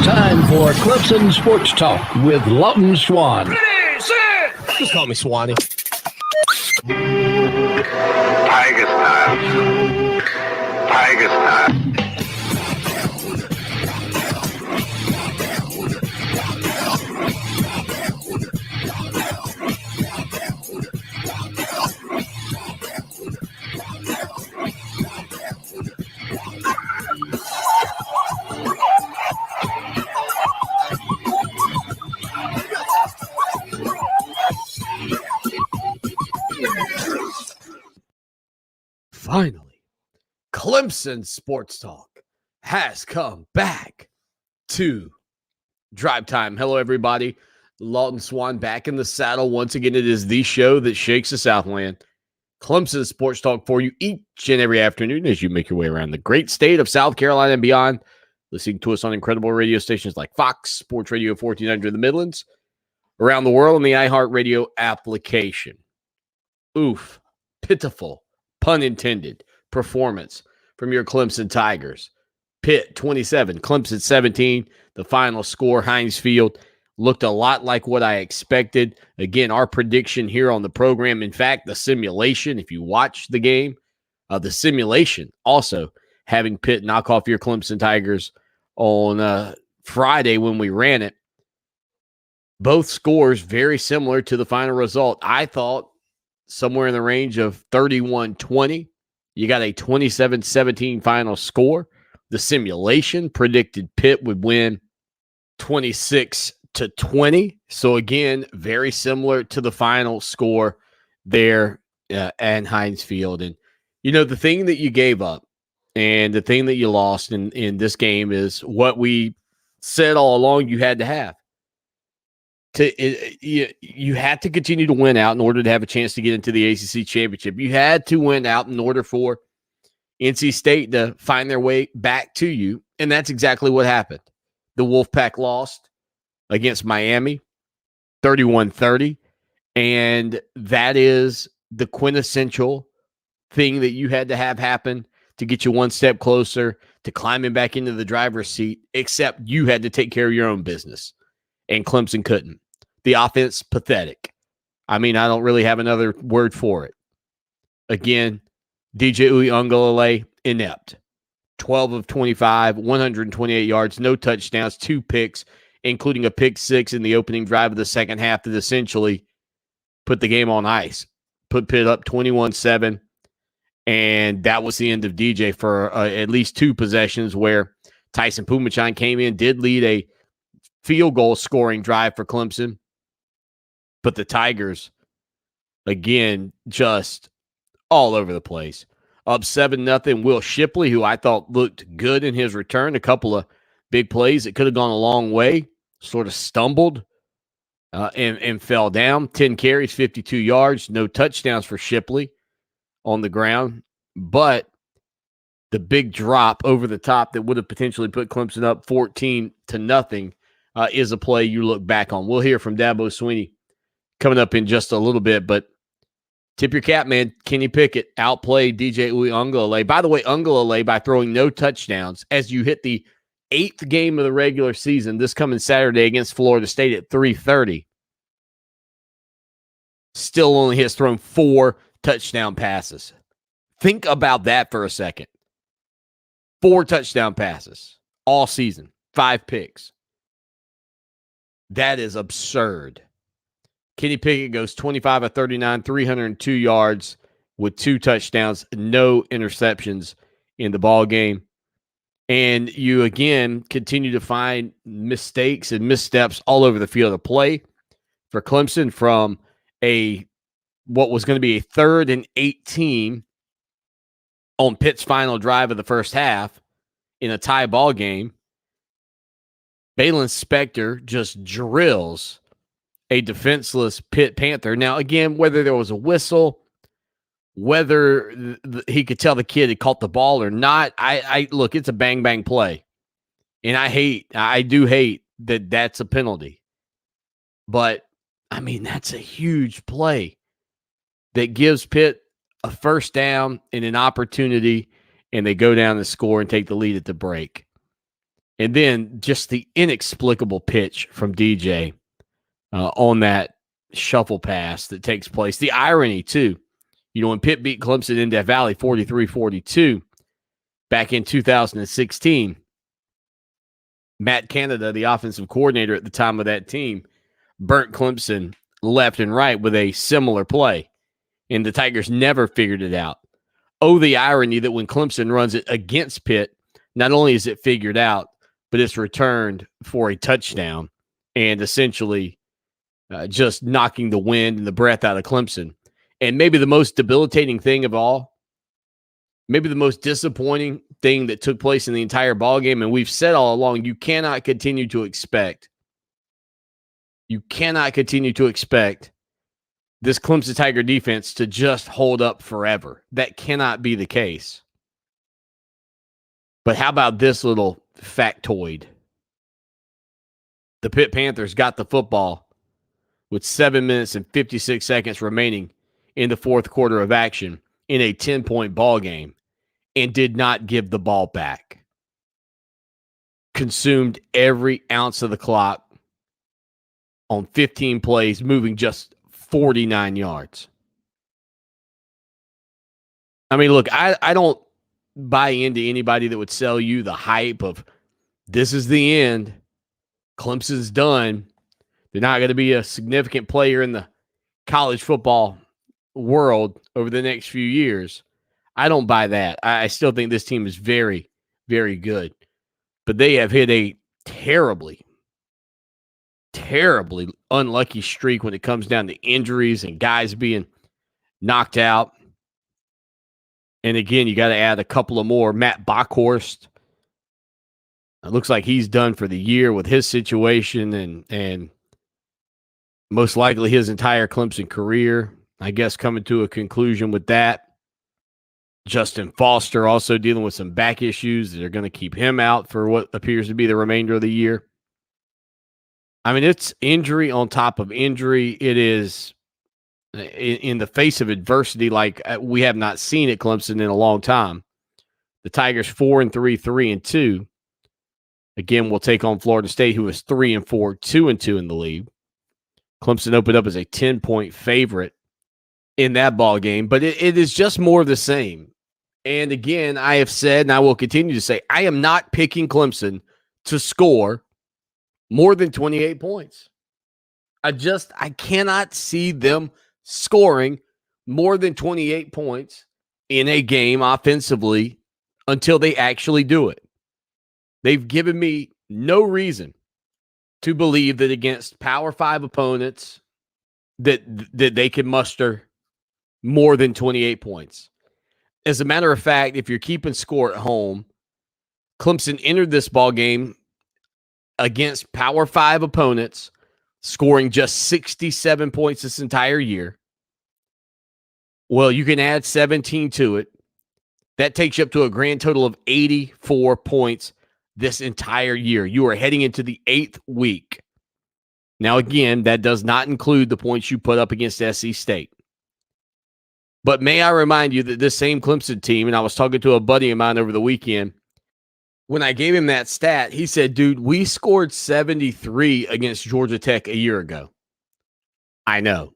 Time for Clemson Sports Talk with Lawton Swan. Ready, set. Just call me Swanee. Tiger style. Tiger style. Finally, Clemson Sports Talk has come back to Drive Time. Hello, everybody. Lawton Swan back in the saddle. Once again, it is the show that shakes the Southland. Clemson Sports Talk for you each and every afternoon as you make your way around the great state of South Carolina and beyond. Listening to us on incredible radio stations like Fox, Sports Radio 1400 in the Midlands, around the world on the iHeartRadio application. Oof, pitiful, pun intended, performance from your Clemson Tigers. Pitt 27, Clemson 17. The final score, Heinz Field, looked a lot like what I expected. Again, our prediction here on the program, in fact, the simulation, if you watch the game, the simulation also having Pitt knock off your Clemson Tigers on Friday when we ran it. Both scores very similar to the final result. I thought somewhere in the range of 31-20. You got a 27-17 final score. The simulation predicted Pitt would win 26-20. So again, very similar to the final score there at Heinz Field. And, you know, the thing that you gave up and the thing that you lost in this game is what we said all along you had to have. You had to continue to win out in order to have a chance to get into the ACC championship. You had to win out in order for NC State to find their way back to you, and that's exactly what happened. The Wolfpack lost against Miami, 31-30, and that is the quintessential thing that you had to have happen to get you one step closer to climbing back into the driver's seat, except you had to take care of your own business, and Clemson couldn't. The offense, pathetic. I mean, I don't really have another word for it. Again, DJ Uiagalelei, inept. 12 of 25, 128 yards, no touchdowns, 2 picks, including a pick 6 in the opening drive of the second half that essentially put the game on ice. Put Pitt up 21-7, and that was the end of DJ for at least 2 possessions where Tyson Pumachan came in, did lead a field goal scoring drive for Clemson. But the Tigers, again, just all over the place. Up 7-0. Will Shipley, who I thought looked good in his return, a couple of big plays that could have gone a long way, sort of stumbled and fell down. 10 carries, 52 yards, no touchdowns for Shipley on the ground. But the big drop over the top that would have potentially put Clemson up 14-0 is a play you look back on. We'll hear from Dabo Swinney coming up in just a little bit, but tip your cap, man. Kenny Pickett outplayed DJ Uiagalelei. By the way, Uiagalelei, by throwing no touchdowns as you hit the 8th game of the regular season this coming Saturday against Florida State at 3:30, still only has thrown 4 touchdown passes. Think about that for a second. 4 touchdown passes all season, 5 picks. That is absurd. Kenny Pickett goes 25 of 39, 302 yards with 2 touchdowns, no interceptions in the ball game. And you, again, continue to find mistakes and missteps all over the field of play for Clemson from what was going to be a 3rd and 18 on Pitt's final drive of the first half in a tie ball game. Balin Spector just drills a defenseless Pitt Panther. Now, again, whether there was a whistle, whether he could tell the kid had caught the ball or not, I look, it's a bang-bang play. And I do hate that that's a penalty. But, I mean, that's a huge play that gives Pitt a first down and an opportunity, and they go down and score and take the lead at the break. And then just the inexplicable pitch from DJ on that shuffle pass that takes place. The irony, too. When Pitt beat Clemson in Death Valley 43-42 back in 2016, Matt Canada, the offensive coordinator at the time of that team, burnt Clemson left and right with a similar play, and the Tigers never figured it out. Oh, the irony that when Clemson runs it against Pitt, not only is it figured out, but it's returned for a touchdown and essentially just knocking the wind and the breath out of Clemson. And maybe the most debilitating thing of all, maybe the most disappointing thing that took place in the entire ballgame, and we've said all along, you cannot continue to expect this Clemson Tiger defense to just hold up forever. That cannot be the case. But how about this little factoid? The Pitt Panthers got the football with 7 minutes and 56 seconds remaining in the fourth quarter of action in a 10-point ball game and did not give the ball back. Consumed every ounce of the clock on 15 plays, moving just 49 yards. I mean, look, I don't buy into anybody that would sell you the hype of this is the end. Clemson's done. They're not going to be a significant player in the college football world over the next few years. I don't buy that. I still think this team is very, very good. But they have hit a terribly unlucky streak when it comes down to injuries and guys being knocked out. And again, you got to add a couple of more. Matt Bockhorst, it looks like he's done for the year with his situation and most likely his entire Clemson career, I guess, coming to a conclusion with that. Justin Foster also dealing with some back issues that are going to keep him out for what appears to be the remainder of the year. I mean, it's injury on top of injury. It is in the face of adversity like we have not seen at Clemson in a long time. The Tigers 4-3, 3-2. Again, we'll take on Florida State, who is 3-4, 2-2 in the league. Clemson opened up as a 10-point favorite in that ball game, but it is just more of the same. And again, I have said, and I will continue to say, I am not picking Clemson to score more than 28 points. I cannot see them scoring more than 28 points in a game offensively until they actually do it. They've given me no reason to believe that against Power 5 opponents that they can muster more than 28 points. As a matter of fact, if you're keeping score at home, Clemson entered this ball game against Power 5 opponents, scoring just 67 points this entire year. Well, you can add 17 to it. That takes you up to a grand total of 84 points this entire year. You are heading into the 8th week. Now, again, that does not include the points you put up against SC State. But may I remind you that this same Clemson team, and I was talking to a buddy of mine over the weekend, when I gave him that stat, he said, dude, we scored 73 against Georgia Tech a year ago. I know.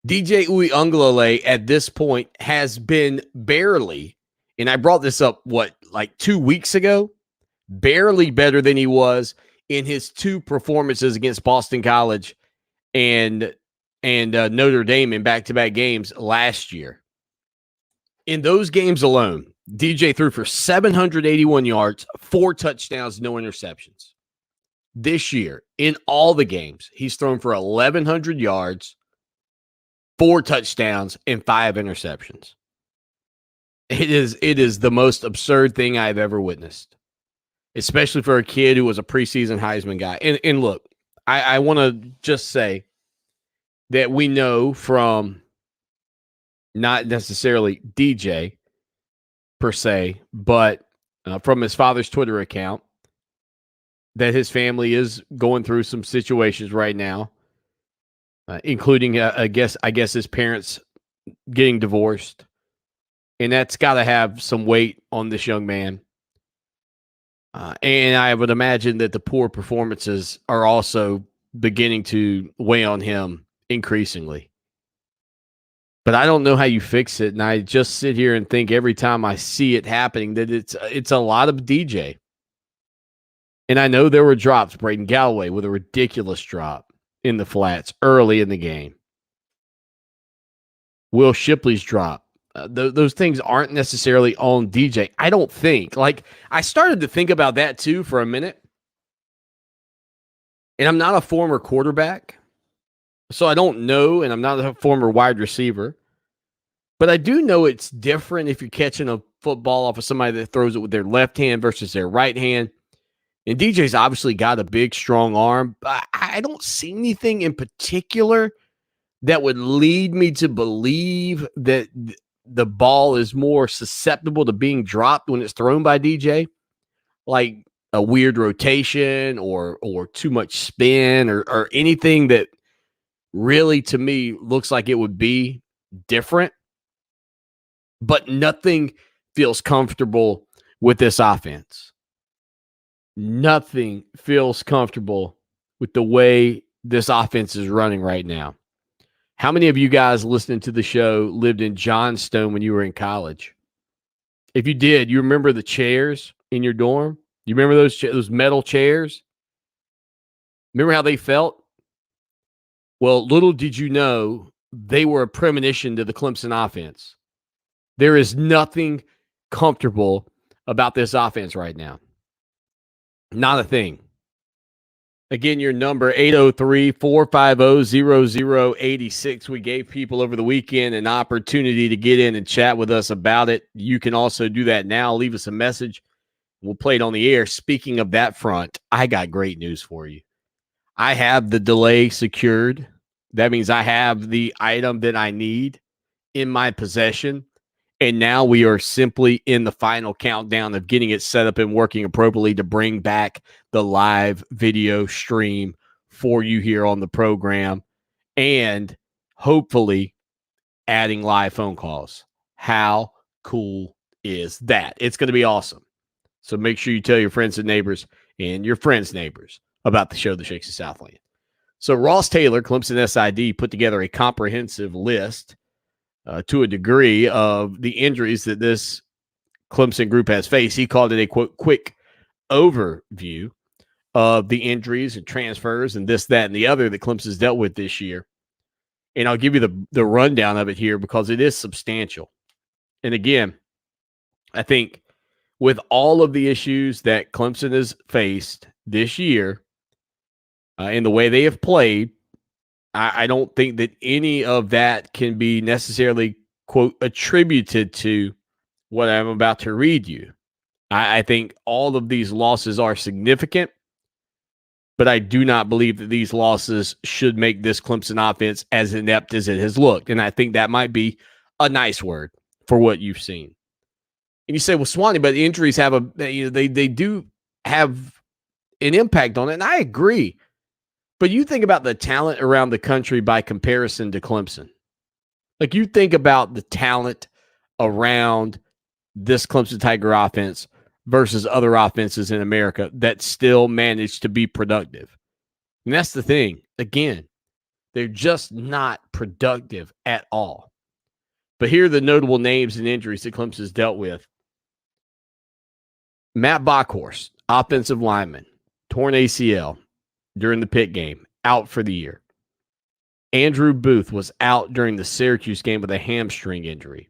DJ Uiagalelei at this point has been barely, and I brought this up, 2 weeks ago? Barely better than he was in his 2 performances against Boston College and Notre Dame in back-to-back games last year. In those games alone, DJ threw for 781 yards, 4 touchdowns, no interceptions. This year, in all the games, he's thrown for 1,100 yards, 4 touchdowns, and 5 interceptions. It is the most absurd thing I've ever witnessed, especially for a kid who was a preseason Heisman guy. And look, I want to just say that we know from not necessarily DJ per se, but from his father's Twitter account, that his family is going through some situations right now, including, I guess his parents getting divorced. And that's got to have some weight on this young man. And I would imagine that the poor performances are also beginning to weigh on him increasingly. But I don't know how you fix it. And I just sit here and think every time I see it happening that it's a lot of DJ. And I know there were drops. Braden Galloway with a ridiculous drop in the flats early in the game. Will Shipley's drop. Those things aren't necessarily on DJ. I don't think. Like, I started to think about that too for a minute. And I'm not a former quarterback, so I don't know, and I'm not a former wide receiver. But I do know it's different if you're catching a football off of somebody that throws it with their left hand versus their right hand. And DJ's obviously got a big, strong arm. But I don't see anything in particular that would lead me to believe that the ball is more susceptible to being dropped when it's thrown by DJ, like a weird rotation or too much spin or anything that really, to me, looks like it would be different. But nothing feels comfortable with this offense. Nothing feels comfortable with the way this offense is running right now. How many of you guys listening to the show lived in Johnstone when you were in college? If you did, you remember the chairs in your dorm? You remember those metal chairs? Remember how they felt? Well, little did you know they were a premonition to the Clemson offense. There is nothing comfortable about this offense right now. Not a thing. Again, your number 803-450-0086. We gave people over the weekend an opportunity to get in and chat with us about it. You can also do that now. Leave us a message. We'll play it on the air. Speaking of that front, I got great news for you. I have the delay secured. That means I have the item that I need in my possession. And now we are simply in the final countdown of getting it set up and working appropriately to bring back the live video stream for you here on the program and hopefully adding live phone calls. How cool is that? It's going to be awesome. So make sure you tell your friends and neighbors and your friends' neighbors about the show that shakes the Southland. So Ross Taylor, Clemson SID, put together a comprehensive list to a degree of the injuries that this Clemson group has faced. He called it a, quote, quick overview of the injuries and transfers and this, that, and the other that Clemson's dealt with this year. And I'll give you the rundown of it here because it is substantial. And again, I think with all of the issues that Clemson has faced this year and the way they have played, I don't think that any of that can be necessarily, quote, attributed to what I'm about to read you. I think all of these losses are significant, but I do not believe that these losses should make this Clemson offense as inept as it has looked. And I think that might be a nice word for what you've seen. And you say, well, Swanee, but the injuries have they do have an impact on it. And I agree. But you think about the talent around the country by comparison to Clemson. Like, you think about the talent around this Clemson Tiger offense versus other offenses in America that still manage to be productive. And that's the thing. Again, they're just not productive at all. But here are the notable names and injuries that Clemson's dealt with. Matt Bockhorst, offensive lineman, torn ACL during the Pitt game, out for the year. Andrew Booth was out during the Syracuse game with a hamstring injury.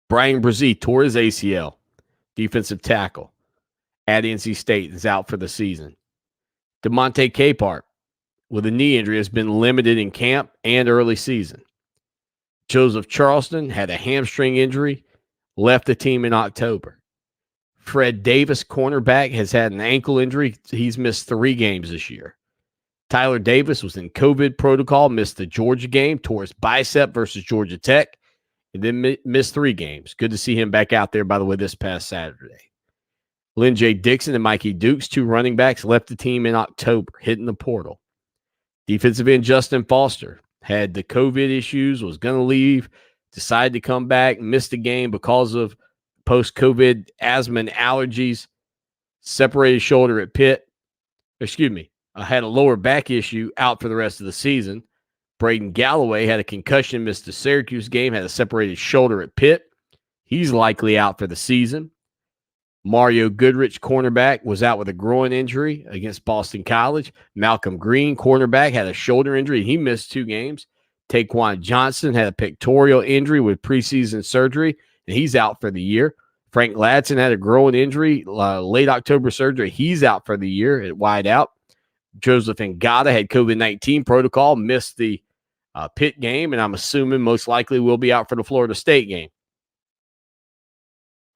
Brian Brzee tore his ACL, defensive tackle, at NC State, is out for the season. DeMonte Capehart, with a knee injury, has been limited in camp and early season. Joseph Charleston had a hamstring injury, left the team in October. Fred Davis, cornerback, has had an ankle injury. He's missed 3 games this year. Tyler Davis was in COVID protocol, missed the Georgia game, tore his bicep versus Georgia Tech, and then missed 3 games. Good to see him back out there, by the way, this past Saturday. Lynn J. Dixon and Mikey Dukes, 2 running backs, left the team in October, hitting the portal. Defensive end Justin Foster had the COVID issues, was going to leave, decided to come back, missed the game because of post-COVID asthma and allergies. separated shoulder at Pitt. Had a lower back issue, out for the rest of the season. Braden Galloway had a concussion, missed the Syracuse game, had a separated shoulder at Pitt. He's likely out for the season. Mario Goodrich, cornerback, was out with a groin injury against Boston College. Malcolm Green, cornerback, had a shoulder injury. He missed 2 games. Taquan Johnson had a pectoral injury with preseason surgery, and he's out for the year. Frank Ladson had a groin injury, late October surgery. He's out for the year at wide out. Joseph Ngata had COVID-19 protocol, missed the Pitt game, and I'm assuming most likely will be out for the Florida State game.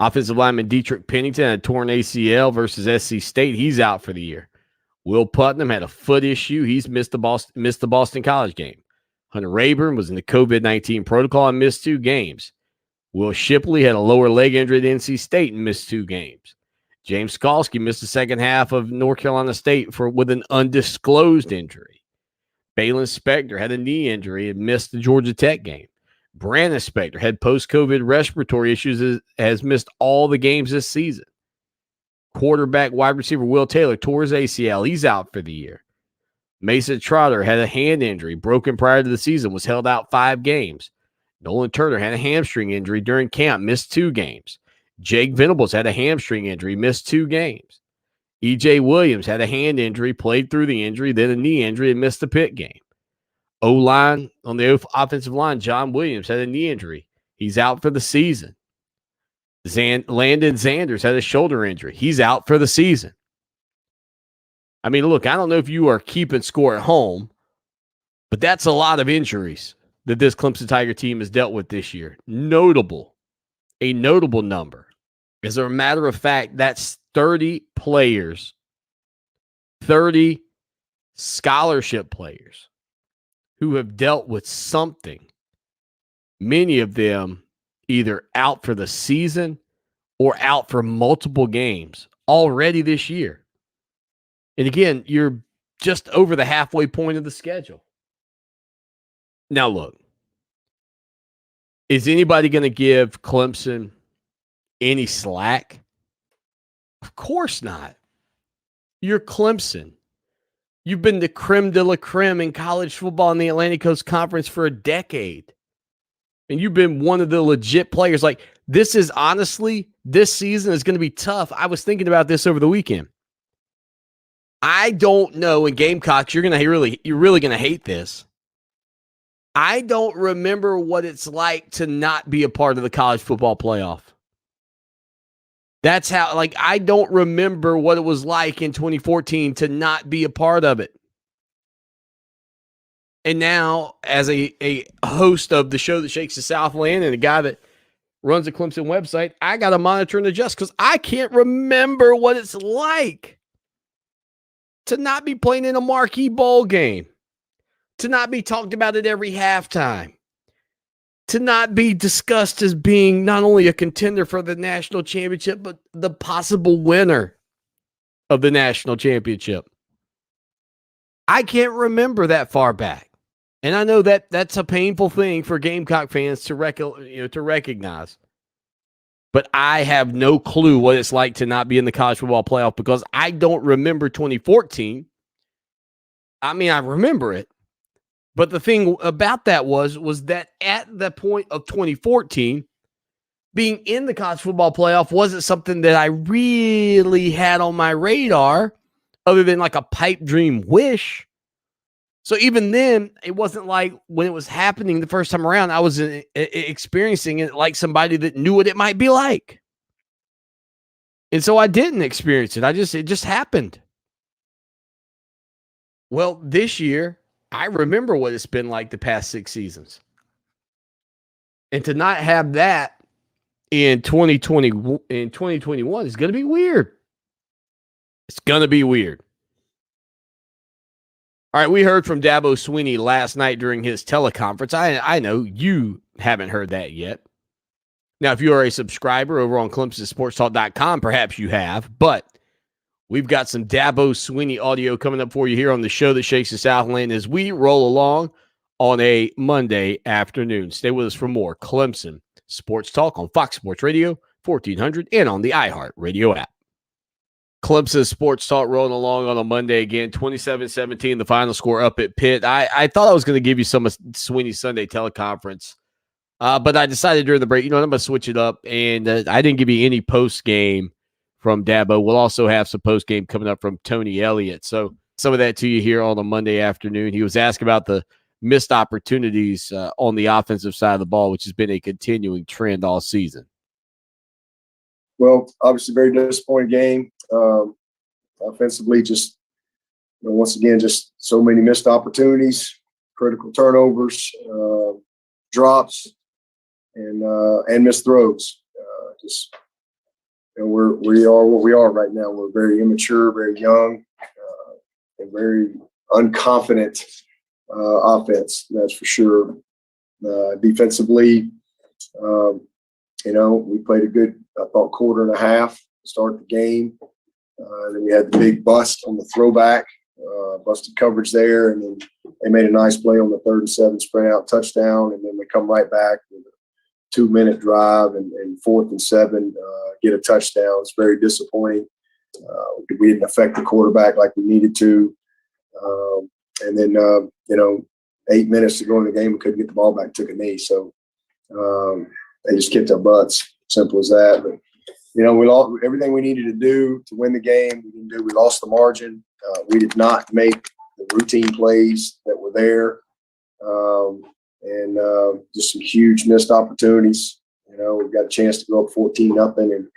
Offensive lineman Dietrich Pennington had a torn ACL versus SC State. He's out for the year. Will Putnam had a foot issue. He's missed the Boston College game. Hunter Rayburn was in the COVID-19 protocol and missed 2 games. Will Shipley had a lower leg injury at NC State and missed 2 games. James Skalski missed the second half of North Carolina State with an undisclosed injury. Balin Spector had a knee injury and missed the Georgia Tech game. Brandon Spector had post-COVID respiratory issues, has missed all the games this season. Quarterback wide receiver Will Taylor tore his ACL. He's out for the year. Mason Trotter had a hand injury, broken prior to the season, was held out 5 games. Nolan Turner had a hamstring injury during camp, missed 2 games. Jake Venables had a hamstring injury, missed 2 games. E.J. Williams had a hand injury, played through the injury, then a knee injury, and missed the Pitt game. O-line, on the offensive line, John Williams had a knee injury. He's out for the season. Landon Sanders had a shoulder injury. He's out for the season. I mean, look, I don't know if you are keeping score at home, but that's a lot of injuries that this Clemson Tiger team has dealt with this year. A notable number. As a matter of fact, that's 30 players, 30 scholarship players who have dealt with something. Many of them either out for the season or out for multiple games already this year. And again, you're just over the halfway point of the schedule. Now, look, is anybody going to give Clemson any slack? Of course not. You're Clemson. You've been the creme de la creme in college football in the Atlantic Coast Conference for a decade. And you've been one of the legit players. Like, this is honestly, this season is going to be tough. I was thinking about this over the weekend. I don't know, and Gamecocks, you're really going to hate this. I don't remember what it's like to not be a part of the college football playoff. That's how, I don't remember what it was like in 2014 to not be a part of it. And now, as a host of the show that shakes the Southland and a guy that runs the Clemson website, I got to monitor and adjust because I can't remember what it's like to not be playing in a marquee bowl game, to not be talked about at every halftime, to not be discussed as being not only a contender for the national championship, but the possible winner of the national championship. I can't remember that far back. And I know that that's a painful thing for Gamecock fans to recognize. But I have no clue what it's like to not be in the college football playoff because I don't remember 2014. I mean, I remember it. But the thing about that was that at the point of 2014, being in the college football playoff wasn't something that I really had on my radar other than like a pipe dream wish. So even then, it wasn't like when it was happening the first time around, I was experiencing it like somebody that knew what it might be like. And so I didn't experience it. It just happened. Well, this year, I remember what it's been like the past 6 seasons. And to not have that in 2021 is going to be weird. It's going to be weird. All right, we heard from Dabo Swinney last night during his teleconference. I know you haven't heard that yet. Now, if you are a subscriber over on ClemsonSportsTalk.com, perhaps you have, but we've got some Dabo Swinney audio coming up for you here on the show that shakes the Southland as we roll along on a Monday afternoon. Stay with us for more Clemson Sports Talk on Fox Sports Radio, 1400, and on the iHeart Radio app. Clemson Sports Talk rolling along on a Monday again, 27-17, the final score up at Pitt. I thought I was going to give you some of Sweeney's Sunday teleconference, but I decided during the break, I'm going to switch it up, and I didn't give you any post-game from Dabo. We'll also have some post-game coming up from Tony Elliott. So some of that to you here on a Monday afternoon. He was asked about the missed opportunities on the offensive side of the ball, which has been a continuing trend all season. Well, obviously, very disappointing game. Offensively, just once again, just so many missed opportunities, critical turnovers, drops, and missed throws. We are what we are right now. We're very immature, very young, and very unconfident offense. That's for sure. Defensively, we played a good, I thought, quarter and a half to start the game. Then we had the big bust on the throwback, busted coverage there, and then they made a nice play on the 3rd and 7 sprint out touchdown, and then they come right back with a 2-minute drive and 4th and 7 get a touchdown. It's very disappointing. We didn't affect the quarterback like we needed to, and then 8 minutes to go in the game, we couldn't get the ball back, took a knee. So they just kicked our butts. Simple as that. But we lost everything we needed to do to win the game. We didn't do. We lost the margin. We did not make the routine plays that were there, and just some huge missed opportunities. We've got a chance to go up 14-0, and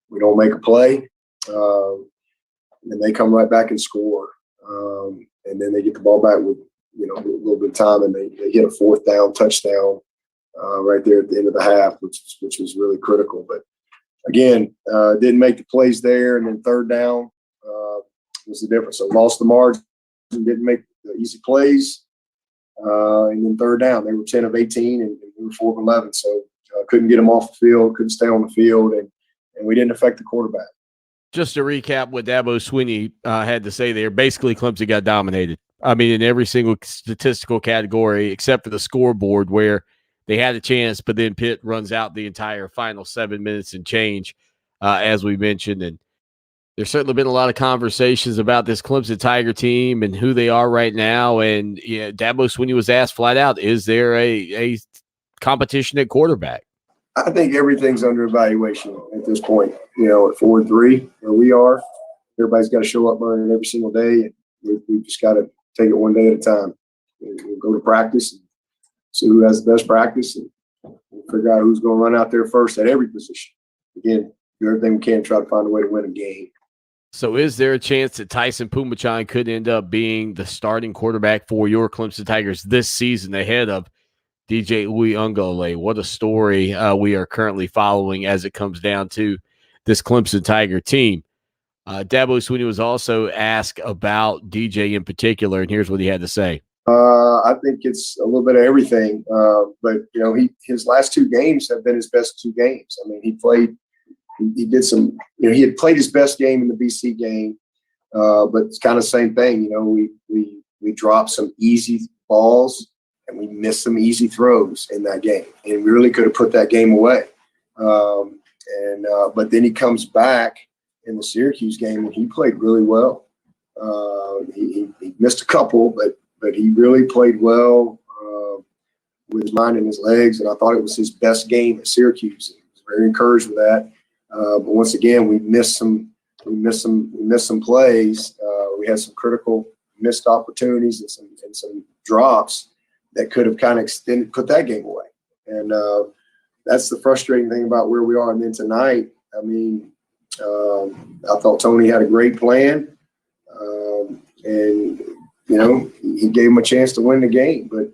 we don't make a play, and they come right back and score, and then they get the ball back with a little bit of time, and they hit a 4th down touchdown right there at the end of the half, which was really critical. But again, didn't make the plays there, and then 3rd down was the difference. So lost the margin, didn't make the easy plays, and then 3rd down, they were 10 of 18, and we were 4 of 11. So couldn't get them off the field, couldn't stay on the field, and we didn't affect the quarterback. Just to recap what Dabo Swinney had to say there, basically Clemson got dominated. I mean, in every single statistical category except for the scoreboard, where they had a chance, but then Pitt runs out the entire final 7 minutes and change, as we mentioned. And there's certainly been a lot of conversations about this Clemson Tiger team and who they are right now. And Dabo Swinney was asked flat out, is there a competition at quarterback? I think everything's under evaluation at this point. At 4-3, where we are, everybody's got to show up learning every single day. And we just got to take it one day at a time. We'll go to practice and see who has the best practice, and we'll figure out who's going to run out there first at every position. Again, do everything we can to try to find a way to win a game. So is there a chance that Tyson Pumachan could end up being the starting quarterback for your Clemson Tigers this season ahead of DJ Uiagalelei? What a story we are currently following as it comes down to this Clemson Tiger team. Dabo Swinney was also asked about DJ in particular, and here's what he had to say. I think it's a little bit of everything, but his last 2 games have been his best 2 games. I mean, he did some. He had played his best game in the BC game, but it's kind of the same thing. We dropped some easy balls and we missed some easy throws in that game, and we really could have put that game away. But then he comes back in the Syracuse game and he played really well. He missed a couple, but he really played well with his mind and his legs, and I thought it was his best game at Syracuse. I was very encouraged with that. But once again, we missed some plays. We had some critical missed opportunities and some drops that could have kind of put that game away. And that's the frustrating thing about where we are. And then tonight, I mean, I thought Tony had a great plan, and he gave him a chance to win the game. But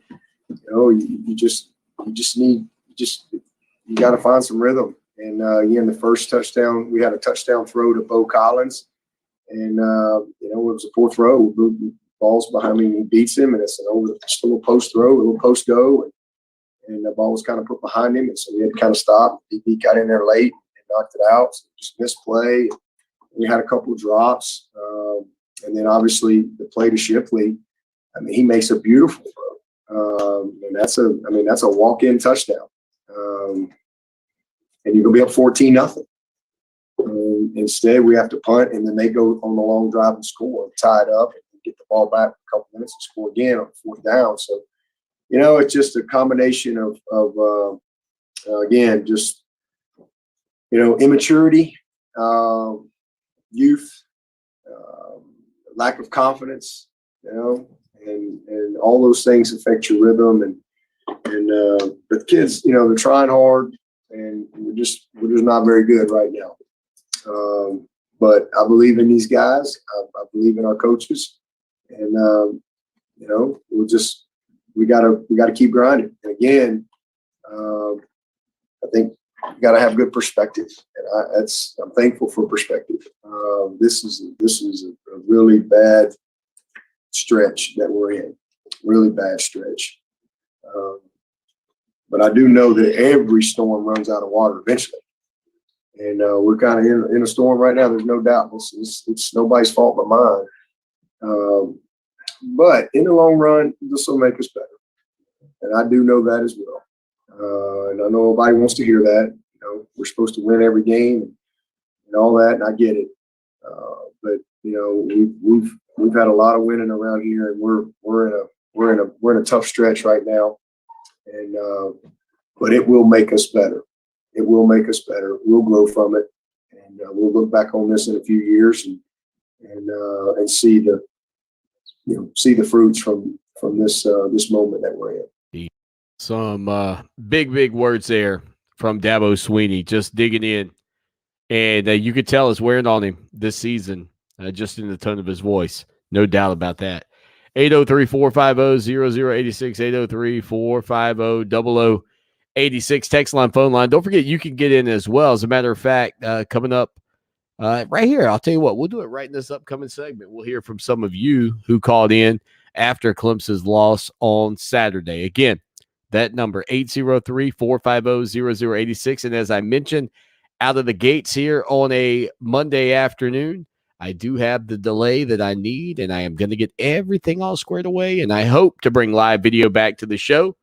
you got to find some rhythm. And again, the first touchdown, we had a touchdown throw to Bo Collins, and it was a 4th row. The ball's behind me, and he beats him, and it's just a little post throw, a little post go, and the ball was kind of put behind him, and so we had to kind of stop. He got in there late and knocked it out. So just missed play. We had a couple of drops, and then obviously the play to Shipley. I mean, he makes a beautiful throw, and that's a walk-in touchdown. And you're gonna be up 14-0. And instead, we have to punt, and then they go on the long drive and score, tie it up, and get the ball back a couple minutes and score again on fourth down. So, it's just a combination of again, just, immaturity, youth, lack of confidence, and all those things affect your rhythm. And but the kids, they're trying hard, and we're just not very good right now. But I believe in these guys. I believe in our coaches, and we gotta keep grinding. And again, I think you gotta have good perspective, and I'm thankful for perspective. This is a really bad stretch that we're in, really bad stretch. But I do know that every storm runs out of water eventually. And we're kind of in a storm right now. There's no doubt. It's nobody's fault but mine. But in the long run, this will make us better. And I do know that as well. And I know nobody wants to hear that. We're supposed to win every game and all that, and I get it. But we've had a lot of winning around here, and we're in a tough stretch right now. And but it will make us better. It will make us better. We'll grow from it, and we'll look back on this in a few years and see the fruits from this moment that we're in. Some big words there from Dabo Swinney, just digging in, and you could tell it's wearing on him this season, just in the tone of his voice. No doubt about that. 803-450-0086, 803-450-0086, text line, phone line. Don't forget, you can get in as well. As a matter of fact, coming up right here, I'll tell you what, we'll do it right in this upcoming segment. We'll hear from some of you who called in after Clemson's loss on Saturday. Again, that number, 803-450-0086. And as I mentioned, out of the gates here on a Monday afternoon, I do have the delay that I need, and I am going to get everything all squared away, and I hope to bring live video back to the show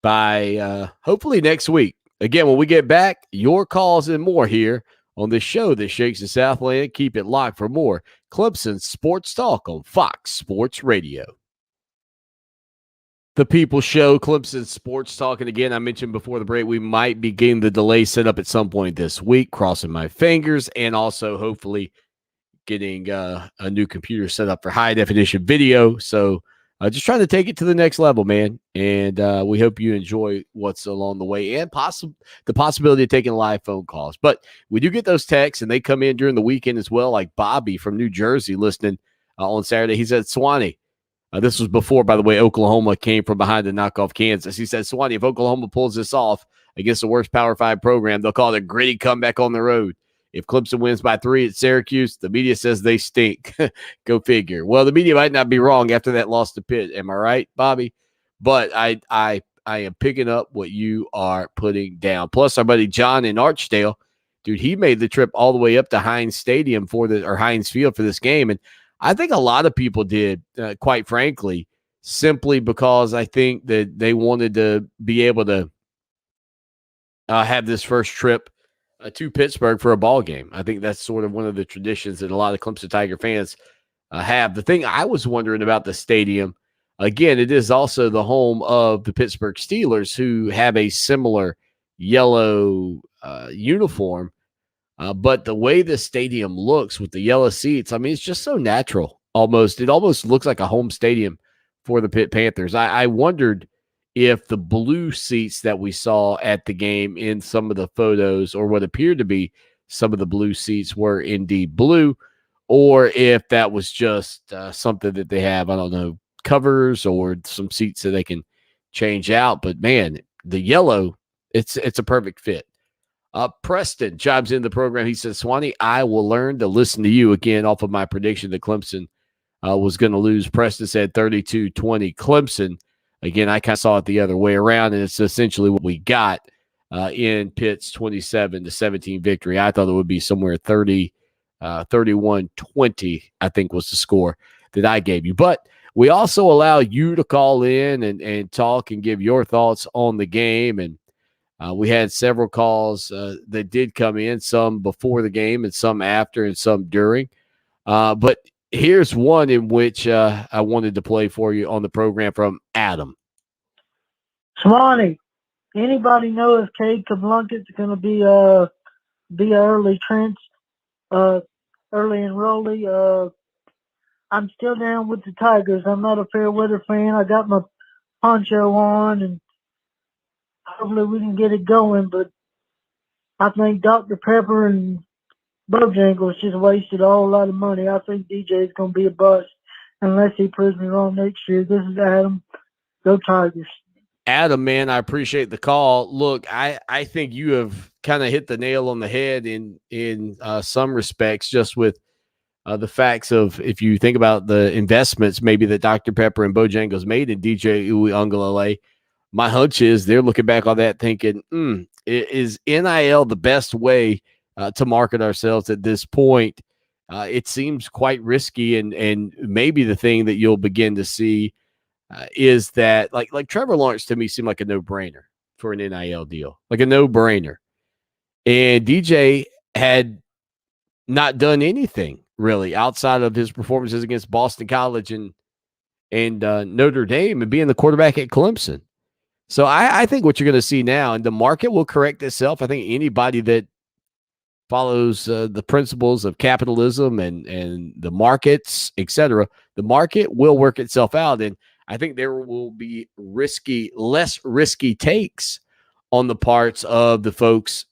by hopefully next week. Again, when we get back, your calls and more here on the show that shakes the Southland. Keep it locked for more Clemson Sports Talk on Fox Sports Radio. The People Show, Clemson Sports Talk. And again, I mentioned before the break, we might be getting the delay set up at some point this week, crossing my fingers, and also hopefully getting a new computer set up for high definition video. So just trying to take it to the next level, man. And we hope you enjoy what's along the way, and the possibility of taking live phone calls. But we do get those texts, and they come in during the weekend as well, like Bobby from New Jersey listening on Saturday. He said, Swanee, this was before, by the way, Oklahoma came from behind to knock off Kansas. He said, Swanee, if Oklahoma pulls this off against the worst Power 5 program, they'll call it a gritty comeback on the road. If Clemson wins by 3 at Syracuse, the media says they stink. Go figure. Well, the media might not be wrong after that loss to Pitt. Am I right, Bobby? But I am picking up what you are putting down. Plus, our buddy John in Archdale, dude, he made the trip all the way up to Heinz Stadium Heinz Field for this game. And I think a lot of people did, quite frankly, simply because I think that they wanted to be able to have this first trip to Pittsburgh for a ball game. I think that's sort of one of the traditions that a lot of Clemson Tiger fans have. The thing I was wondering about the stadium, again, it is also the home of the Pittsburgh Steelers, who have a similar yellow uniform. But the way the stadium looks with the yellow seats, I mean, it's just so natural. It almost looks like a home stadium for the Pitt Panthers. I wondered if the blue seats that we saw at the game in some of the photos, or what appeared to be some of the blue seats, were indeed blue, or if that was just something that they have, I don't know, covers or some seats that they can change out. But man, the yellow, it's a perfect fit. Preston chimes in the program. He says, Swanee, I will learn to listen to you again off of my prediction that Clemson was going to lose. Preston said 32-20 Clemson. Again, I kind of saw it the other way around, and it's essentially what we got in Pitt's 27-17 victory. I thought it would be somewhere 31-20, I think was the score that I gave you. But we also allow you to call in and talk and give your thoughts on the game. And We had several calls that did come in, some before the game and some after and some during. But here's one in which I wanted to play for you on the program from Adam. Swanee, anybody know if Cade Kablunkett's going to be early enrollee? I'm still down with the Tigers. I'm not a fair weather fan. I got my poncho on, and hopefully we can get it going. But I think Dr. Pepper and Bojangles just wasted a whole lot of money. I think DJ is going to be a bust unless he proves me wrong next year. This is Adam. Go Tigers. Adam, man, I appreciate the call. Look, I think you have kind of hit the nail on the head in some respects, just with the facts of, if you think about the investments maybe that Dr. Pepper and Bojangles made in DJ Uiagalelei, my hunch is they're looking back on that thinking, is NIL the best way to market ourselves at this point? It seems quite risky, and maybe the thing that you'll begin to see is that like Trevor Lawrence to me seemed like a no-brainer for an NIL deal, like a no-brainer. And DJ had not done anything really outside of his performances against Boston College and Notre Dame and being the quarterback at Clemson. So I think what you're going to see now, and the market will correct itself. I think anybody that follows the principles of capitalism and the markets, etc., the market will work itself out. And I think there will be less risky takes on the parts of the folks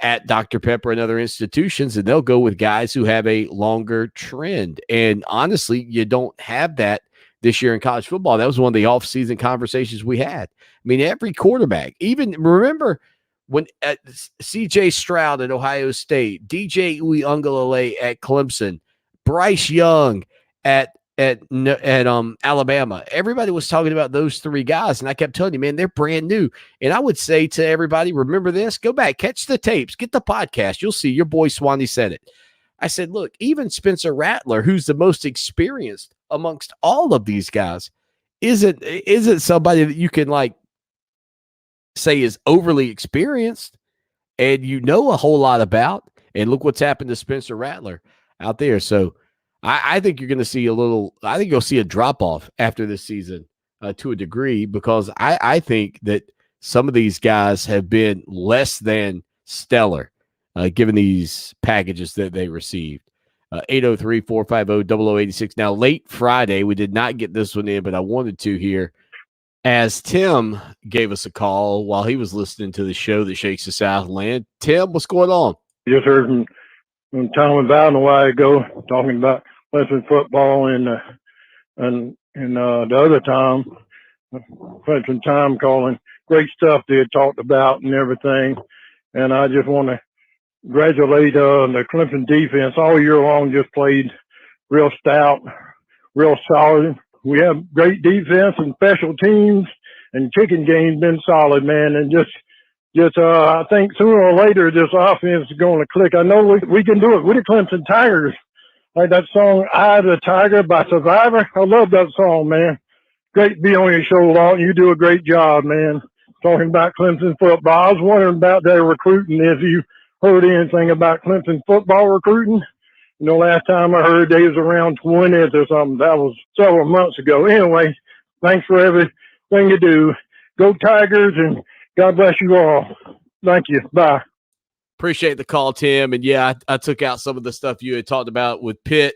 at Dr. Pepper and other institutions, and they'll go with guys who have a longer trend. And honestly, you don't have that this year in college football. That was one of the offseason conversations we had. I mean, every quarterback, even remember when C.J. Stroud at Ohio State, DJ Uiagalelei at Clemson, Bryce Young at Alabama. Everybody was talking about those three guys, and I kept telling you, man, they're brand new. And I would say to everybody, remember this, go back, catch the tapes, get the podcast. You'll see your boy Swanee said it. I said, look, even Spencer Rattler, who's the most experienced amongst all of these guys, isn't somebody that you can like say is overly experienced and you know a whole lot about. And look what's happened to Spencer Rattler out there. So I think you're going to see I think you'll see a drop off after this season to a degree, because I think that some of these guys have been less than stellar given these packages that they received. 803-450-0086. Now, late Friday, we did not get this one in, but I wanted to here as Tim gave us a call while he was listening to the show that shakes the Southland. Tim, what's going on? Just heard from Tom and Bowden a while ago talking about Clemson football, and the other Tom, Clemson Tom, calling great stuff they had talked about and everything. And I just want to congratulate the Clemson defense all year long. Just played real stout, real solid. We have great defense and special teams, and kicking game's been solid, man. And just I think sooner or later this offense is going to click. I know we can do it. We're the Clemson Tigers. Like that song, "I the Tiger" by Survivor. I love that song, man. Great to be on your show, Lawton. You do a great job, man, talking about Clemson football. I was wondering about their recruiting, if you heard anything about Clemson football recruiting. You know, last time I heard they was around 20th or something. That was several months ago. Anyway, thanks for everything you do. Go Tigers, and God bless you all. Thank you. Bye. Appreciate the call, Tim. And yeah, I took out some of the stuff you had talked about with Pitt,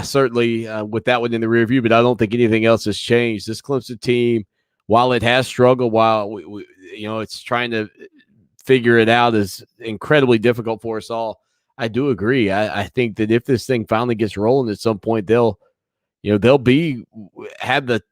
certainly with that one in the rear view, but I don't think anything else has changed. This Clemson team, while it has struggled, while we it's trying to figure it out, is incredibly difficult for us all. I do agree. I think that if this thing finally gets rolling at some point, they'll have the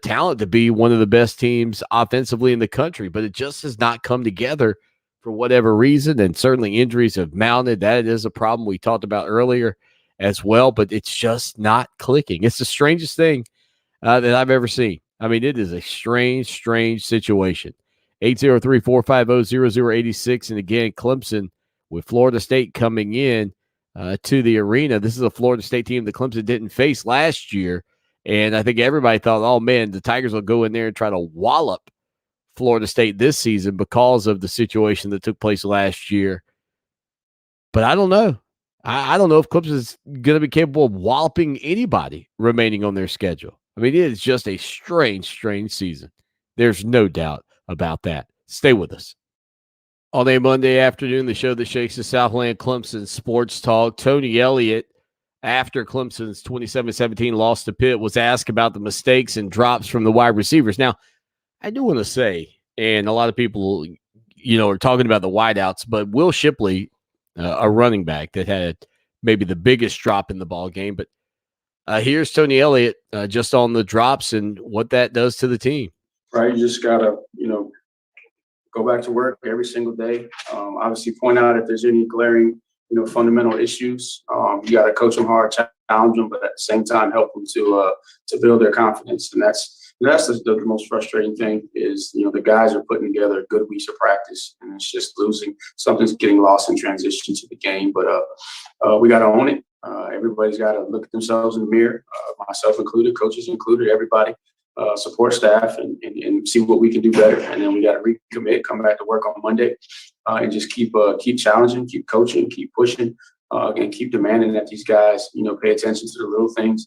talent to be one of the best teams offensively in the country, but it just has not come together for whatever reason. And certainly injuries have mounted. That is a problem we talked about earlier as well, but it's just not clicking. It's the strangest thing that I've ever seen. I mean, it is a strange situation. 803-450-0086. And again, Clemson with Florida State coming in to the arena. This is a Florida State team that Clemson didn't face last year. And I think everybody thought, oh, man, the Tigers will go in there and try to wallop Florida State this season because of the situation that took place last year. But I don't know. I don't know if Clemson is going to be capable of walloping anybody remaining on their schedule. I mean, it is just a strange, strange season. There's no doubt about that. Stay with us. On a Monday afternoon, the show that shakes the Southland Clemson Sports Talk. Tony Elliott, after Clemson's 27-17 loss to Pitt, was asked about the mistakes and drops from the wide receivers. Now, I do want to say, and a lot of people, are talking about the wideouts, but Will Shipley, a running back that had maybe the biggest drop in the ball game. But here's Tony Elliott just on the drops and what that does to the team. Right, you just gotta, go back to work every single day. Obviously, point out if there's any glaring, fundamental issues. You got to coach them hard, challenge them, but at the same time help them to build their confidence. And that's the most frustrating thing is, the guys are putting together good weeks of practice, and it's just losing. Something's getting lost in transition to the game. But we got to own it. Everybody's got to look at themselves in the mirror, myself included, coaches included, everybody. Support staff and see what we can do better. And then we got to recommit, come back to work on Monday, and just keep challenging, keep coaching, keep pushing, and keep demanding that these guys, pay attention to the little things,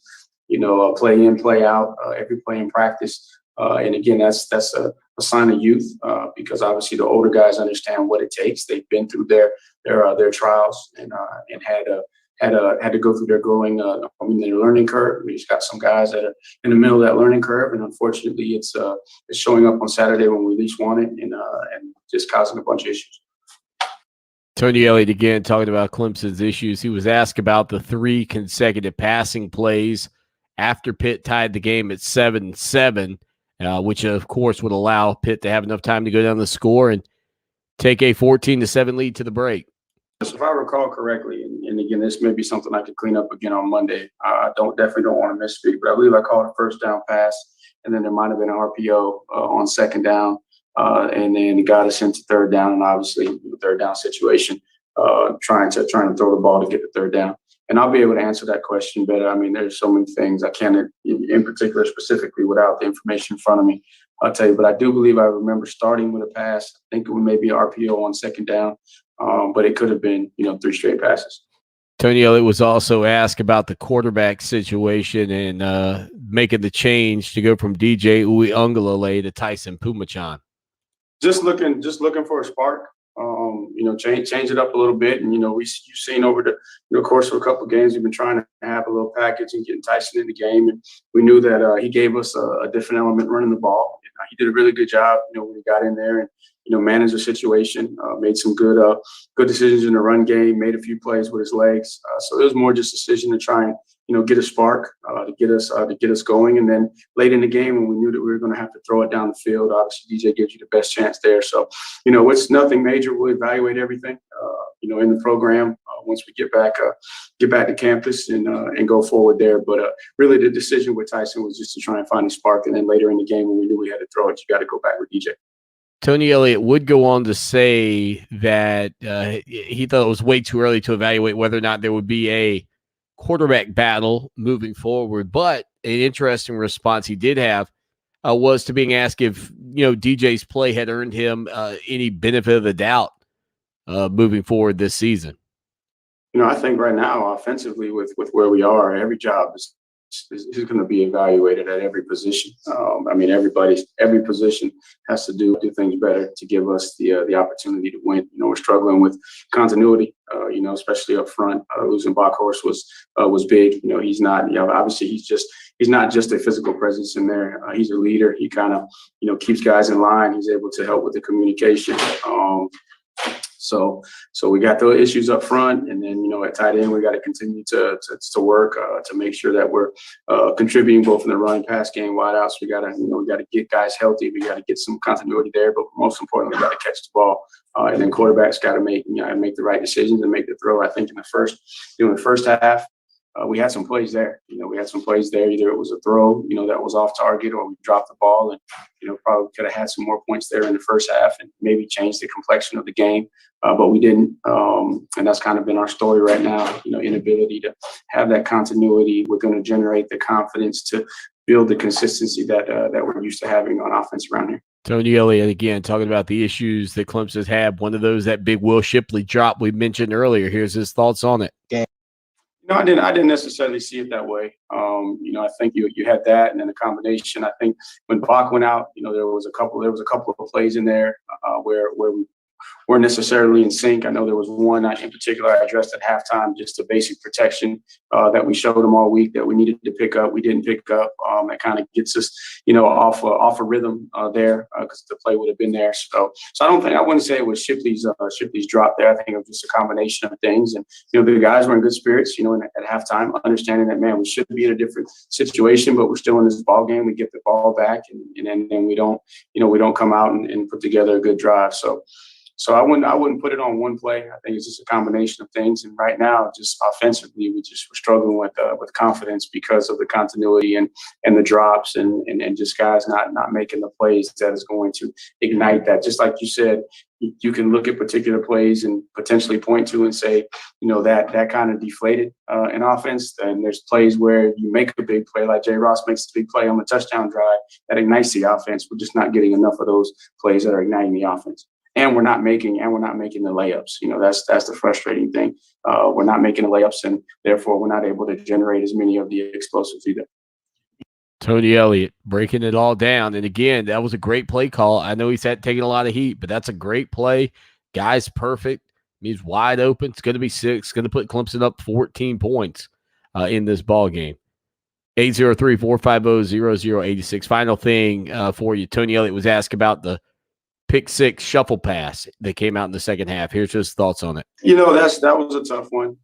play in, play out, every play in practice. And again, that's a sign of youth, because obviously the older guys understand what it takes. They've been through their trials and had to go through their growing, their learning curve. We just got some guys that are in the middle of that learning curve, and unfortunately, it's showing up on Saturday when we least want it, and just causing a bunch of issues. Tony Elliott again talking about Clemson's issues. He was asked about the 3 consecutive passing plays after Pitt tied the game at 7-7, which of course would allow Pitt to have enough time to go down the score and take a 14-7 lead to the break. So if I recall correctly, and again, this may be something I could clean up again on Monday. I definitely don't want to misspeak, but I believe I called a first down pass, and then there might have been an RPO on second down, and then it got us into third down, and obviously the third down situation, trying to throw the ball to get the third down. And I'll be able to answer that question better. I mean, there's so many things I can't, in particular, specifically without the information in front of me, I'll tell you. But I do believe I remember starting with a pass. I think it was maybe an RPO on second down, but it could have been, 3 straight passes. Tony Elliott was also asked about the quarterback situation and making the change to go from DJ Uiagalelei to Tyson Pumachan. Just looking for a spark. Change it up a little bit. And, you've seen over the course of a couple of games, we've been trying to have a little package and getting Tyson in the game. And we knew that he gave us a different element running the ball. He did a really good job, when he got in there and, managed the situation, made some good decisions in the run game, made a few plays with his legs. So it was more just a decision to try and, get a spark to get us going. And then late in the game, when we knew that we were going to have to throw it down the field, obviously DJ gives you the best chance there. So, it's nothing major. We'll evaluate everything, in the program once we get back to campus and go forward there. But really the decision with Tyson was just to try and find a spark. And then later in the game, when we knew we had to throw it, you got to go back with DJ. Tony Elliott would go on to say that he thought it was way too early to evaluate whether or not there would be a quarterback battle moving forward. But an interesting response he did have was to being asked if, DJ's play had earned him any benefit of the doubt moving forward this season. I think right now, offensively, with where we are, every job is going to be evaluated at every position. Every position has to do things better to give us the opportunity to win. We're struggling with continuity, especially up front. Losing Backhorst was big. He's not, obviously he's not just a physical presence in there. He's a leader. He kind of, keeps guys in line. He's able to help with the communication. So we got those issues up front, and then at tight end we got to continue to work to make sure that we're contributing both in the run and pass game, wideouts. We got to get guys healthy. We got to get some continuity there, but most importantly, we got to catch the ball, and then quarterbacks got to make the right decisions and make the throw. I think in the first half. We had some plays there. Either it was a throw, that was off target, or we dropped the ball and, probably could have had some more points there in the first half and maybe changed the complexion of the game. But we didn't. And that's kind of been our story right now, inability to have that continuity. We're going to generate the confidence to build the consistency that we're used to having on offense around here. Tony Elliott, again, talking about the issues that Clemson's had. One of those, that big Will Shipley drop we mentioned earlier. Here's his thoughts on it. No, I didn't necessarily see it that way. I think you had that, and then a combination. I think when Bach went out, there was a couple of plays in there where we weren't necessarily in sync. I know there was one in particular I addressed at halftime, just the basic protection that we showed them all week that we needed to pick up. We didn't pick up. That kind of gets us, off a rhythm there because the play would have been there. So I wouldn't say it was Shipley's drop there. I think it was just a combination of things. And the guys were in good spirits. At halftime, understanding that, man, we should be in a different situation, but we're still in this ball game. We get the ball back, and then we don't come out and put together a good drive. So I wouldn't put it on one play. I think it's just a combination of things. And right now, just offensively, we're struggling with confidence because of the continuity and the drops and just guys not making the plays that is going to ignite that. Just like you said, you can look at particular plays and potentially point to and say, that kind of deflated in offense. And there's plays where you make a big play, like Jay Ross makes a big play on the touchdown drive that ignites the offense. We're just not getting enough of those plays that are igniting the offense. And we're not making the layups. That's the frustrating thing. We're not making the layups, and therefore we're not able to generate as many of the explosives either. Tony Elliott breaking it all down. And again, that was a great play call. I know he's taking a lot of heat, but that's a great play. Guy's perfect. He's wide open. It's going to be 6. Going to put Clemson up 14 points in this ball game. 803-450-0086. Final thing for you. Tony Elliott was asked about the pick 6 shuffle pass that came out in the second half. Here's his thoughts on it. That was a tough one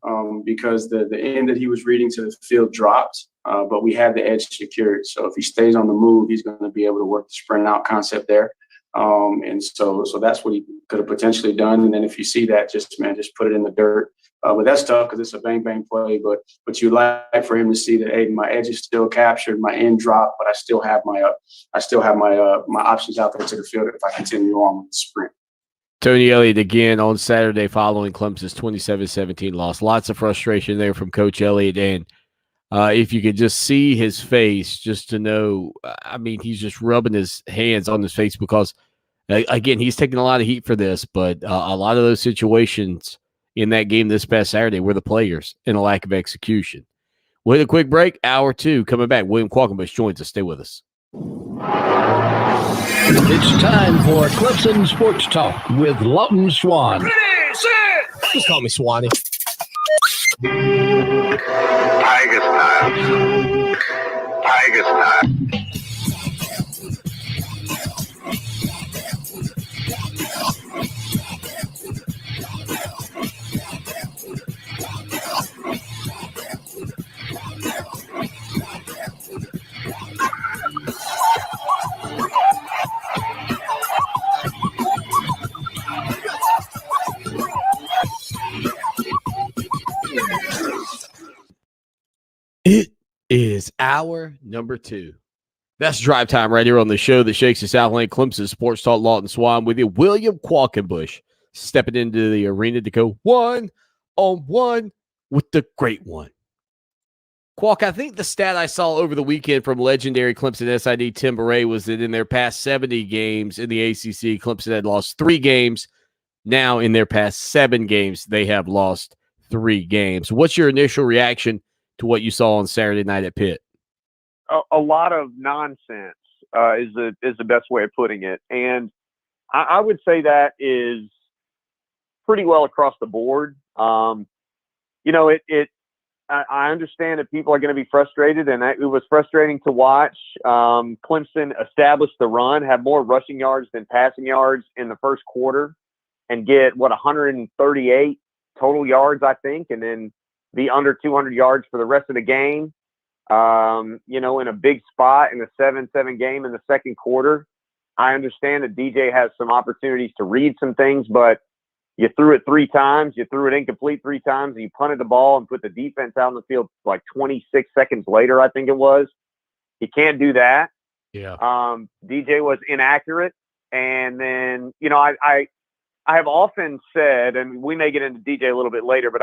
because the end that he was reading to the field dropped, but we had the edge secured. So if he stays on the move, he's going to be able to work the sprint out concept there. And so that's what he could have potentially done. And then if you see that, just put it in the dirt. But that's tough because it's a bang bang play. But you like for him to see that, hey, my edge is still captured, my end dropped, but I still have my options out there to the field if I continue on with the sprint. Tony Elliott again on Saturday following Clemson's 27-17 loss. Lots of frustration there from Coach Elliott. And if you could just see his face, just to know, he's just rubbing his hands on his face because, again, he's taking a lot of heat for this. But a lot of those situations in that game this past Saturday were the players and a lack of execution. We'll hit a quick break. Hour 2 coming back. William Qualkenbush joins us. Stay with us. It's time for Clemson Sports Talk with Lawton Swan. Ready, set. Just call me Swanee. Tigers time. Tigers time. It is hour number 2. That's drive time right here on the show that shakes the Southland Clemson Sports Talk. Lawton Swan with you. William Qualkenbush stepping into the arena to go 1-on-1 with the great one. Qualk, I think the stat I saw over the weekend from legendary Clemson SID Tim Beret was that in their past 70 games in the ACC, Clemson had lost 3 games. Now in their past 7 games, they have lost 3 games. What's your initial reaction to what you saw on Saturday night at Pitt? A lot of nonsense is the best way of putting it. And I would say that is pretty well across the board. I understand that people are going to be frustrated, and it was frustrating to watch. Clemson establish the run, have more rushing yards than passing yards in the first quarter, and get 138 total yards, I think, and then be under 200 yards for the rest of the game. In a big spot in a 7-7 game in the second quarter. I understand that DJ has some opportunities to read some things, but you threw it 3 times, you threw it incomplete 3 times, and you punted the ball and put the defense out in the field like 26 seconds later, I think it was. You can't do that. Yeah. DJ was inaccurate. And then, I have often said, and we may get into DJ a little bit later, but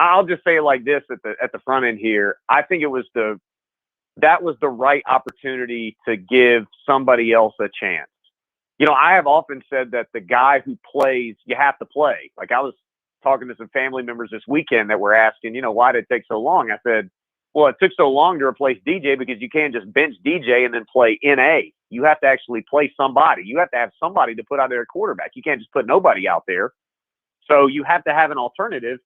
I'll just say it like this at the front end here. I think that was the right opportunity to give somebody else a chance. I have often said that the guy who plays, you have to play. Like I was talking to some family members this weekend that were asking, why did it take so long? I said, well, it took so long to replace DJ because you can't just bench DJ and then play NA. You have to actually play somebody. You have to have somebody to put out there at quarterback. You can't just put nobody out there. So you have to have an alternative.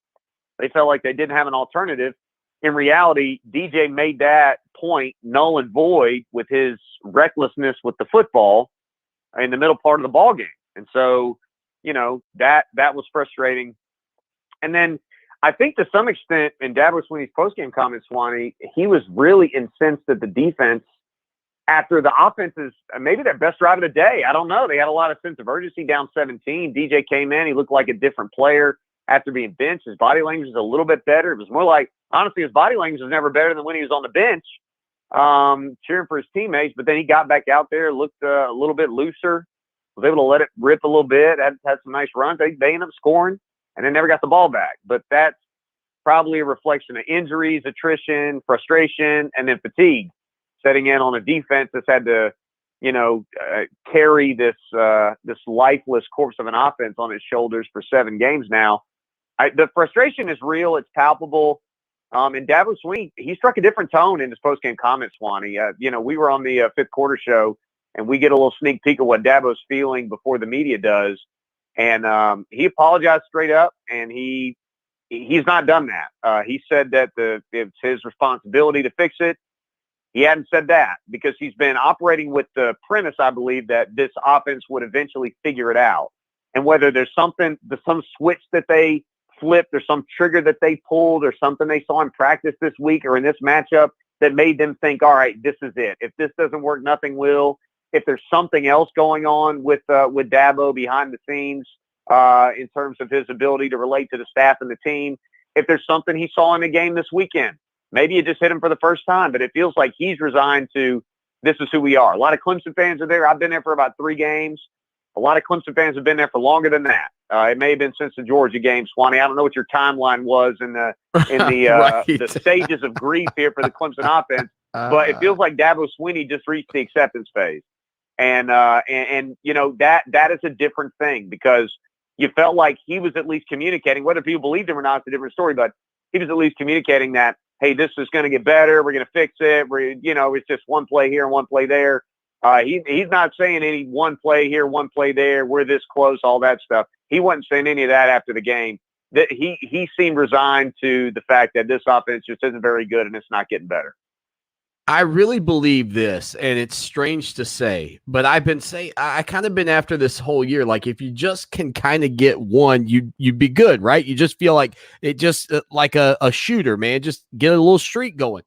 They felt like they didn't have an alternative. In reality, DJ made that point null and void with his recklessness with the football in the middle part of the ball game. And so, that was frustrating. And then I think to some extent in Dabo Swinney's postgame comments, Swanee, he was really incensed at the defense after the offense's maybe their best drive of the day. I don't know. They had a lot of sense of urgency down 17. DJ came in. He looked like a different player after being benched. His body language was a little bit better. It was more like, honestly, his body language was never better than when he was on the bench, cheering for his teammates. But then he got back out there, looked a little bit looser, was able to let it rip a little bit, had some nice runs. They ended up scoring and then never got the ball back. But that's probably a reflection of injuries, attrition, frustration, and then fatigue setting in on a defense that's had to, carry this lifeless corpse of an offense on its shoulders for 7 games now. The frustration is real. It's palpable. And Dabo Swinney, he struck a different tone in his postgame comments, Swanee. We were on the fifth quarter show, and we get a little sneak peek of what Dabo's feeling before the media does. And he apologized straight up, and he's not done that. He said that it's his responsibility to fix it. He hadn't said that because he's been operating with the premise, I believe, that this offense would eventually figure it out. And whether there's some switch that they flipped or some trigger that they pulled or something they saw in practice this week or in this matchup that made them think, all right, this is it. If this doesn't work, nothing will. If there's something else going on with Dabo behind the scenes in terms of his ability to relate to the staff and the team, if there's something he saw in the game this weekend, maybe it just hit him for the first time, but it feels like he's resigned to this is who we are. A lot of Clemson fans are there. I've been there for about 3 games. A lot of Clemson fans have been there for longer than that. It may have been since the Georgia game, Swanee. I don't know what your timeline was in the Right. the stages of grief here for the Clemson offense, but it feels like Dabo Swinney just reached the acceptance phase, and that is a different thing because you felt like he was at least communicating, whether people believed him or not, it's a different story, but he was at least communicating that, hey, this is going to get better. We're going to fix it. It's just one play here and one play there. He's not saying any one play here, one play there. We're this close, all that stuff. He wasn't saying any of that after the game. That he seemed resigned to the fact that this offense just isn't very good and it's not getting better. I really believe this, and it's strange to say, but I kind of been after this whole year. Like if you just can kind of get one, you'd be good, right? You just feel like it just like a shooter, man. Just get a little streak going.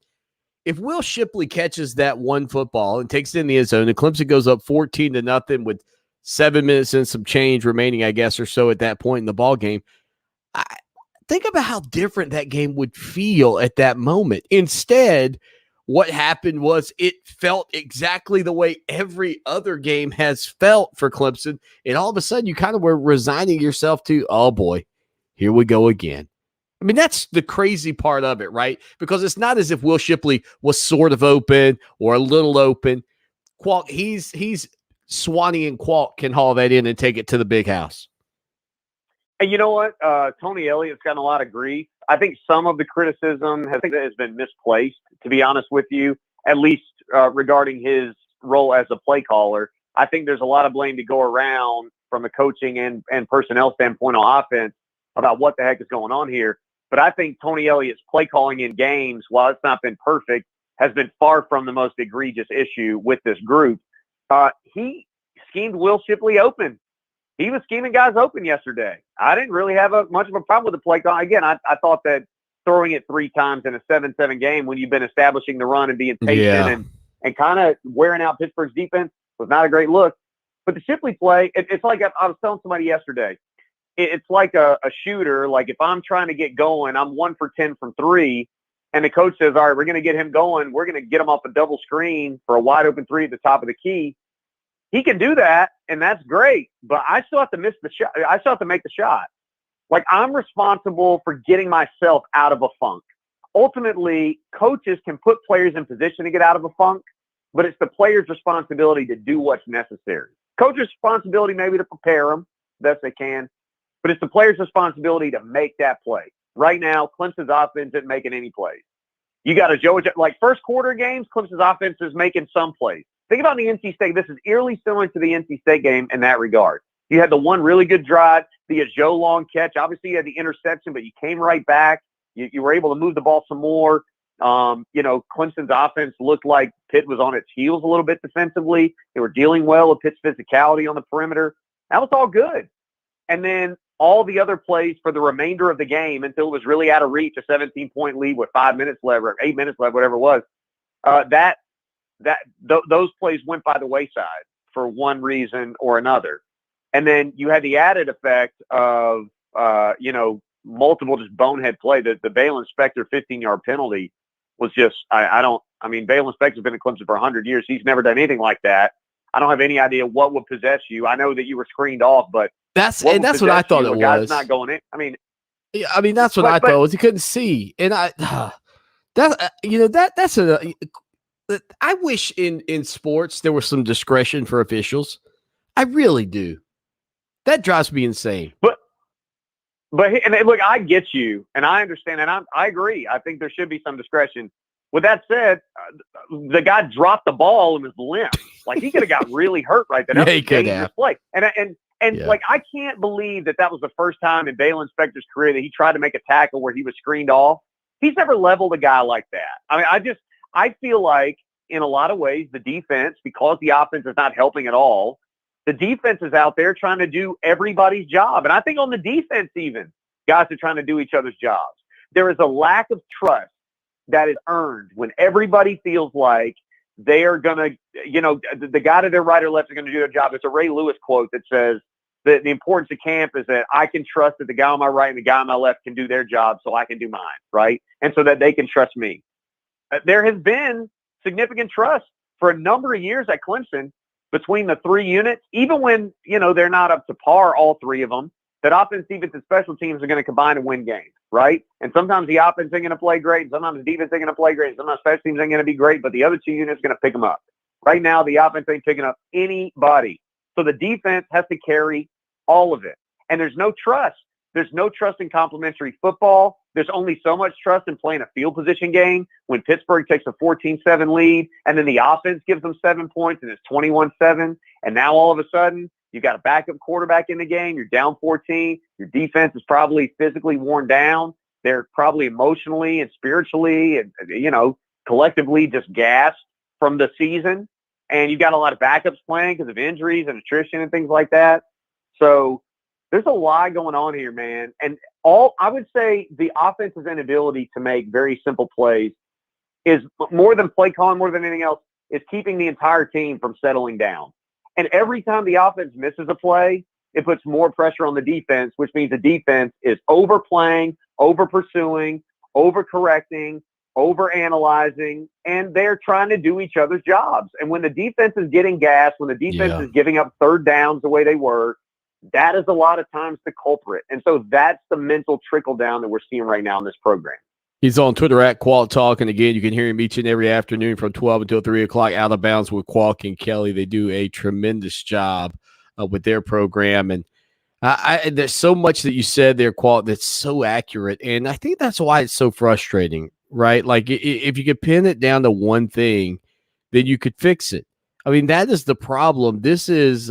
If Will Shipley catches that one football and takes it in the end zone, and Clemson goes up 14-0 with 7 minutes and some change remaining, I guess, or so at that point in the ball game, think about how different that game would feel at that moment. Instead, what happened was it felt exactly the way every other game has felt for Clemson. And all of a sudden, you kind of were resigning yourself to, oh boy, here we go again. I mean, that's the crazy part of it, right? Because it's not as if Will Shipley was sort of open or a little open. Qualk, he's Swanee and Qualk can haul that in and take it to the big house. And you know what? Tony Elliott's gotten a lot of grief. I think some of the criticism has been misplaced, to be honest with you, at least regarding his role as a play caller. I think there's a lot of blame to go around from a coaching and personnel standpoint on offense about what the heck is going on here. But I think Tony Elliott's play calling in games, while it's not been perfect, has been far from the most egregious issue with this group. He schemed Will Shipley open. He was scheming guys open yesterday. I didn't really have much of a problem with the play call. Again, I thought that throwing it 3 times in a 7-7 game when you've been establishing the run and being patient and kind of wearing out Pittsburgh's defense was not a great look. But the Shipley play, it's like I was telling somebody yesterday, it's like a shooter. Like if I'm trying to get going, I'm 1 for 10 from 3, and the coach says, all right, we're going to get him going. We're going to get him off a double screen for a wide open 3 at the top of the key. He can do that, and that's great, but I still have to miss the shot. I still have to make the shot. Like I'm responsible for getting myself out of a funk. Ultimately, coaches can put players in position to get out of a funk, but it's the player's responsibility to do what's necessary. Coach's responsibility maybe to prepare them best they can, but it's the player's responsibility to make that play. Right now, Clemson's offense isn't making any plays. You got a Joe, like first quarter games, Clemson's offense is making some plays. Think about the NC State. This is eerily similar to the NC State game in that regard. You had the one really good drive, the Joe long catch. Obviously, you had the interception, but you came right back. You were able to move the ball some more. Clemson's offense looked like Pitt was on its heels a little bit defensively. They were dealing well with Pitt's physicality on the perimeter. That was all good. And then all the other plays for the remainder of the game until it was really out of reach, a 17-point lead with 5 minutes left or 8 minutes left, whatever it was. Those plays went by the wayside for one reason or another. And then you had the added effect of, multiple just bonehead play. The Baylon Spector 15-yard penalty was just, Baylon Spector's been in Clemson for 100 years. He's never done anything like that. I don't have any idea what would possess you. I know that you were screened off, but that's what I thought it was. Guy's not going in. That's what I thought was he couldn't see. And I wish in sports there was some discretion for officials. I really do. That drives me insane. But look, I get you, and I understand, and I agree. I think there should be some discretion. With that said, the guy dropped the ball and was limp. Like he could have got really hurt right there. Yeah, he could have. Play. Like I can't believe that was the first time in Baylon Spector's career that he tried to make a tackle where he was screened off. He's never leveled a guy like that. I feel like in a lot of ways the defense, because the offense is not helping at all, the defense is out there trying to do everybody's job. And I think on the defense even, guys are trying to do each other's jobs. There is a lack of trust that is earned when everybody feels like they are going to, the guy to their right or left is going to do their job. It's a Ray Lewis quote that says that the importance of camp is that I can trust that the guy on my right and the guy on my left can do their job so I can do mine, right? And so that they can trust me. There has been significant trust for a number of years at Clemson between the three units, even when, they're not up to par, all three of them, that offense, defense, and special teams are going to combine and win games, right? And sometimes the offense ain't going to play great, and sometimes the defense ain't going to play great, and sometimes special teams ain't going to be great, but the other two units are going to pick them up. Right now, the offense ain't picking up anybody. So the defense has to carry all of it. And there's no trust. There's no trust in complementary football. There's only so much trust in playing a field position game when Pittsburgh takes a 14-7 lead, and then the offense gives them 7 points, and it's 21-7. And now all of a sudden, you've got a backup quarterback in the game. You're down 14. Your defense is probably physically worn down. They're probably emotionally and spiritually and, collectively just gassed from the season. And you've got a lot of backups playing because of injuries and attrition and things like that. So there's a lot going on here, man. And I would say the offense's inability to make very simple plays is more than play calling, more than anything else, is keeping the entire team from settling down. And every time the offense misses a play, it puts more pressure on the defense, which means the defense is overplaying, over-pursuing, over-correcting, over-analyzing, and they're trying to do each other's jobs. And when the defense is getting gas, when the defense is giving up third downs the way they were, that is a lot of times the culprit. And so that's the mental trickle down that we're seeing right now in this program. He's on Twitter at Qualt Talk. And again, you can hear him each and every afternoon from 12 until 3 o'clock out of bounds with Qualk and Kelly. They do a tremendous job with their program. And there's so much that you said there, Qualt, that's so accurate. And I think that's why it's so frustrating, right? Like if you could pin it down to one thing, then you could fix it. I mean, that is the problem. This is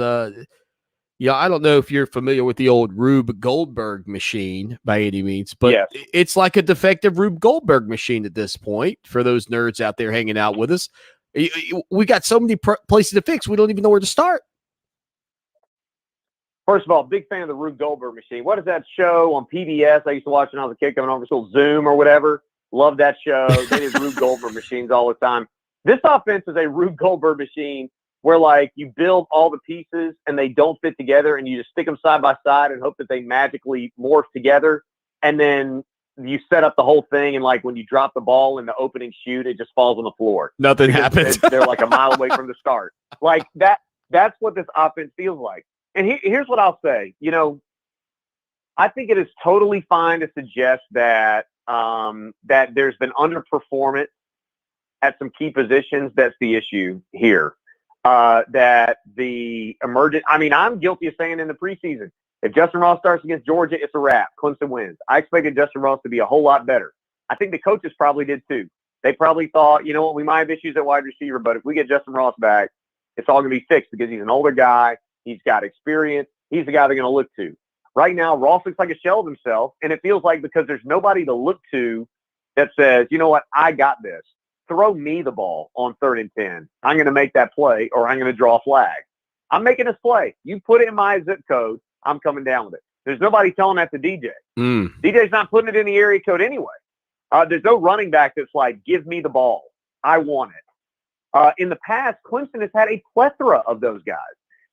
I don't know if you're familiar with the old Rube Goldberg machine by any means, but it's like a defective Rube Goldberg machine at this point for those nerds out there hanging out with us. We got so many places to fix, we don't even know where to start. First of all, big fan of the Rube Goldberg machine. What is that show on PBS I used to watch when I was a kid coming over to school, Zoom or whatever? Love that show. They did Rube Goldberg machines all the time. This offense is a Rube Goldberg machine where, like, you build all the pieces and they don't fit together and you just stick them side by side and hope that they magically morph together. And then you set up the whole thing, and, like, when you drop the ball in the opening shoot, it just falls on the floor. Nothing happens. They're like a mile away from the start. Like, that's what this offense feels like. And here's what I'll say. I think it is totally fine to suggest that that there's been underperformance at some key positions. That's the issue here. that the emergent. I mean, I'm guilty of saying in the preseason, if Justin Ross starts against Georgia, it's a wrap. Clemson wins. I expected Justin Ross to be a whole lot better. I think the coaches probably did too. They probably thought, you know what, we might have issues at wide receiver, but if we get Justin Ross back, it's all going to be fixed because he's an older guy. He's got experience. He's the guy they're going to look to. Right now, Ross looks like a shell of himself, and it feels like because there's nobody to look to that says, you know what, I got this. Throw me the ball on 3rd and 10. I'm going to make that play, or I'm going to draw a flag. I'm making this play. You put it in my zip code, I'm coming down with it. There's nobody telling that to DJ. DJ's not putting it in the area code anyway. There's no running back that's like, give me the ball. I want it. In the past, Clemson has had a plethora of those guys.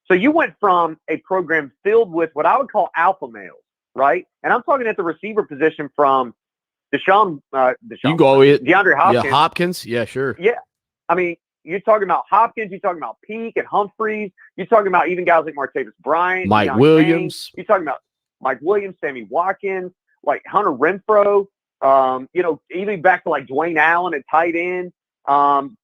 So you went from a program filled with what I would call alpha males, right? And I'm talking at the receiver position from DeAndre Hopkins. Yeah, Hopkins. Yeah, sure. Yeah. I mean, you're talking about Hopkins. You're talking about Peake and Humphreys. You're talking about even guys like Martavis Bryant. Mike Williams. You're talking about Mike Williams, Sammy Watkins, like Hunter Renfro. Even back to like Dwayne Allen at tight end.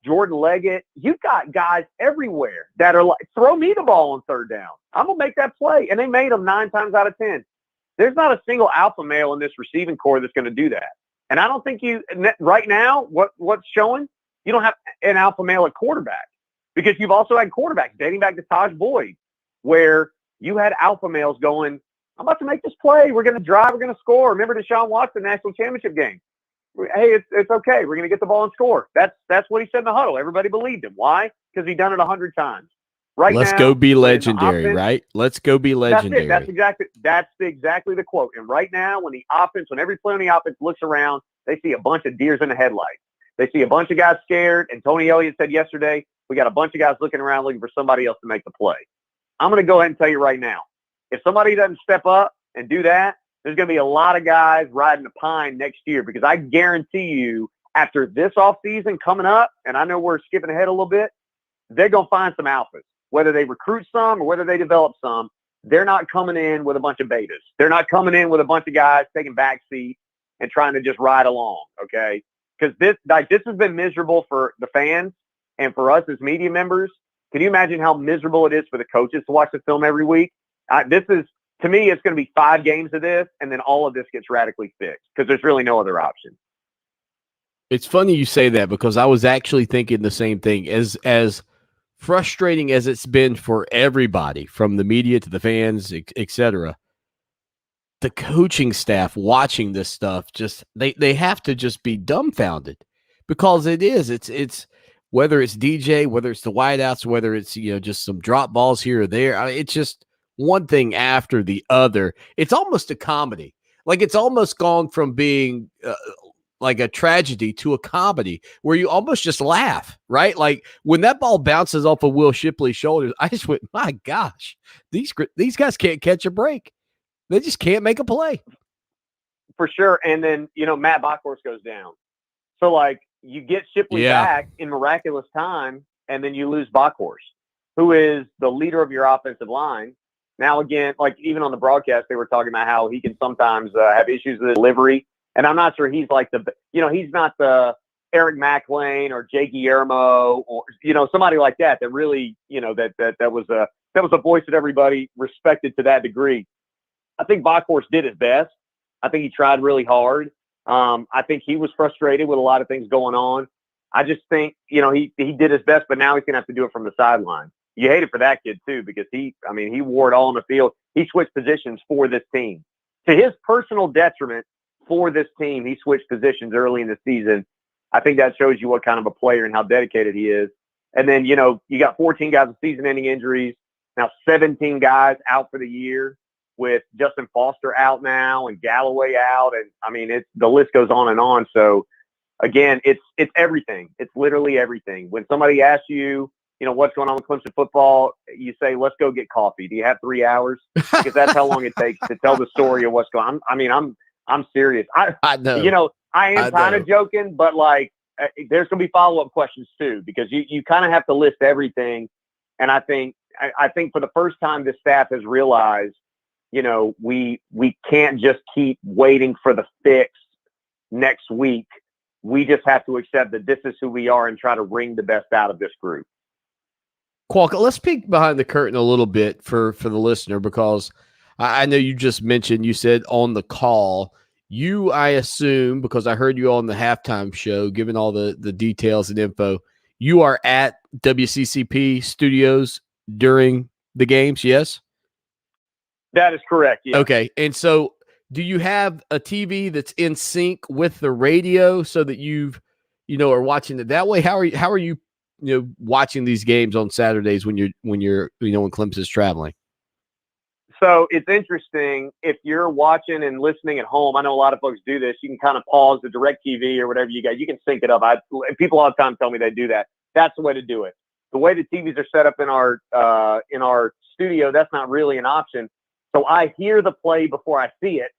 Jordan Leggett. You've got guys everywhere that are like, throw me the ball on 3rd down. I'm going to make that play. And they made them 9 times out of 10. There's not a single alpha male in this receiving core that's going to do that. And I don't think right now, what's showing, you don't have an alpha male at quarterback because you've also had quarterbacks dating back to Taj Boyd where you had alpha males going, I'm about to make this play. We're going to drive. We're going to score. Remember Deshaun Watson national championship game. Hey, it's okay. We're going to get the ball and score. That's what he said in the huddle. Everybody believed him. Why? Because he's done it 100 times. Right Let's now, go be legendary, offense, right? Let's go be legendary. That's exactly the quote. And right now, when every play on the offense looks around, they see a bunch of deers in the headlights. They see a bunch of guys scared. And Tony Elliott said yesterday, we got a bunch of guys looking around looking for somebody else to make the play. I'm going to go ahead and tell you right now, if somebody doesn't step up and do that, there's going to be a lot of guys riding the pine next year because I guarantee you after this offseason coming up, and I know we're skipping ahead a little bit, they're going to find some alphas. Whether they recruit some or whether they develop some, they're not coming in with a bunch of betas. They're not coming in with a bunch of guys taking backseat and trying to just ride along, okay? Because this has been miserable for the fans and for us as media members. Can you imagine how miserable it is for the coaches to watch the film every week? To me, it's going to be 5 games of this, and then all of this gets radically fixed because there's really no other option. It's funny you say that because I was actually thinking the same thing. As frustrating as it's been for everybody, from the media to the fans, et cetera, the coaching staff watching this stuff, just they have to just be dumbfounded because it's whether it's DJ, whether it's the wideouts, whether it's just some drop balls here or there. It's just one thing after the other. It's almost a comedy. Like it's almost gone from being like a tragedy to a comedy where you almost just laugh, right? Like when that ball bounces off of Will Shipley's shoulders, I just went, my gosh, these guys can't catch a break. They just can't make a play. For sure. And then, Matt Bockhorst goes down. So like you get Shipley back in miraculous time and then you lose Bockhorst, who is the leader of your offensive line. Now, again, like even on the broadcast, they were talking about how he can sometimes have issues with delivery. And I'm not sure he's like he's not the Eric McLean or Jay Guillermo or, somebody like that really, that was a voice that everybody respected to that degree. I think Bockhorst did his best. I think he tried really hard. I think he was frustrated with a lot of things going on. I just think, he did his best, but now he's going to have to do it from the sideline. You hate it for that kid too, because he wore it all on the field. He switched positions for this team. To his personal detriment for this team, he switched positions early in the season. I think that shows you what kind of a player and how dedicated he is. And then, you got 14 guys with season-ending injuries. Now 17 guys out for the year with Justin Foster out now and Galloway out. And the list goes on and on. So again, it's everything. It's literally everything. When somebody asks you, what's going on with Clemson football, you say, let's go get coffee. Do you have 3 hours? Because that's how long it takes to tell the story of what's going on. I'm serious. I know. I am kind of joking, but like there's going to be follow-up questions too, because you kind of have to list everything. And I think for the first time, this staff has realized, we can't just keep waiting for the fix next week. We just have to accept that this is who we are and try to wring the best out of this group. Qualk, let's peek behind the curtain a little bit for the listener, because I know you just mentioned, you said on the call, I assume, because I heard you on the halftime show, given all the details and info, you are at WCCP studios during the games, yes? That is correct. Yeah. Okay. And so do you have a TV that's in sync with the radio so that are watching it that way? How are you watching these games on Saturdays when when Clemson's traveling? So it's interesting if you're watching and listening at home. I know a lot of folks do this. You can kind of pause the direct TV or whatever you got. You can sync it up. People all the time tell me they do that. That's the way to do it. The way the TVs are set up in our studio, that's not really an option. So I hear the play before I see it,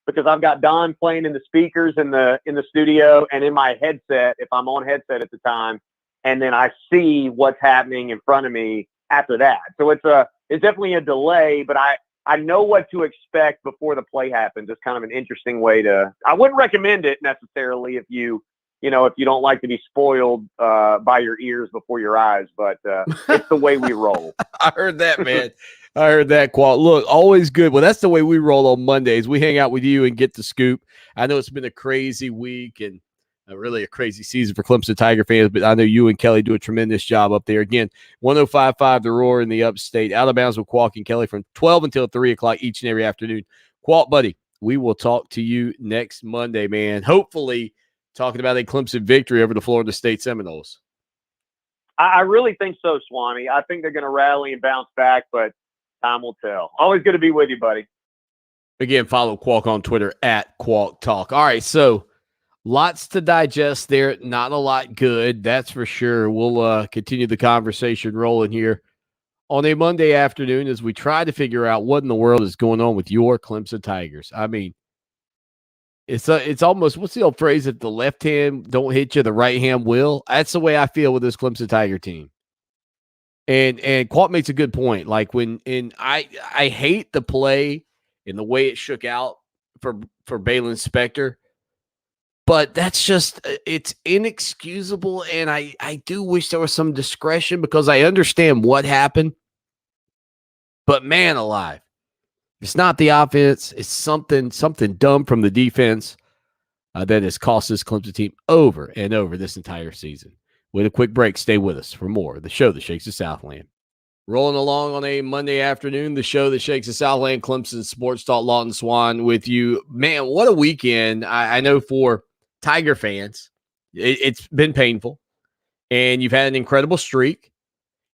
because I've got Don playing in the speakers in the studio and in my headset, if I'm on headset at the time, and then I see what's happening in front of me after that. So it's definitely a delay, but I know what to expect before the play happens. It's kind of an interesting way I wouldn't recommend it necessarily if you don't like to be spoiled by your ears before your eyes, but it's the way we roll. I heard that, man. I heard that, Qual. Look, always good. Well, that's the way we roll on Mondays. We hang out with you and get the scoop. I know it's been a crazy week and really a crazy season for Clemson Tiger fans, but I know you and Kelly do a tremendous job up there. Again, 105.5 The Roar in the Upstate. Out of Bounds with Qualk and Kelly from 12 until 3 o'clock each and every afternoon. Qualk, buddy, we will talk to you next Monday, man. Hopefully talking about a Clemson victory over the Florida State Seminoles. I really think so, Swanee. I think they're going to rally and bounce back, but time will tell. Always good to be with you, buddy. Again, follow Qualk on Twitter at Qualk Talk. All right, so lots to digest there. Not a lot good, that's for sure. We'll continue the conversation rolling here on a Monday afternoon as we try to figure out what in the world is going on with your Clemson Tigers. I mean, it's almost, what's the old phrase? If the left hand don't hit you, the right hand will. That's the way I feel with this Clemson Tiger team. And Qualt makes a good point. Like I hate the play and the way it shook out for Baylon Spector, but that's just, it's inexcusable. And I do wish there was some discretion, because I understand what happened, but man alive, it's not the offense. It's something dumb from the defense that has cost this Clemson team over and over this entire season. With a quick break, stay with us for more of the show that shakes the Southland. Rolling along on a Monday afternoon, the show that shakes the Southland, Clemson Sports Talk, Lawton Swan with you. Man, what a weekend. I know for Tiger fans, it's been painful, and you've had an incredible streak.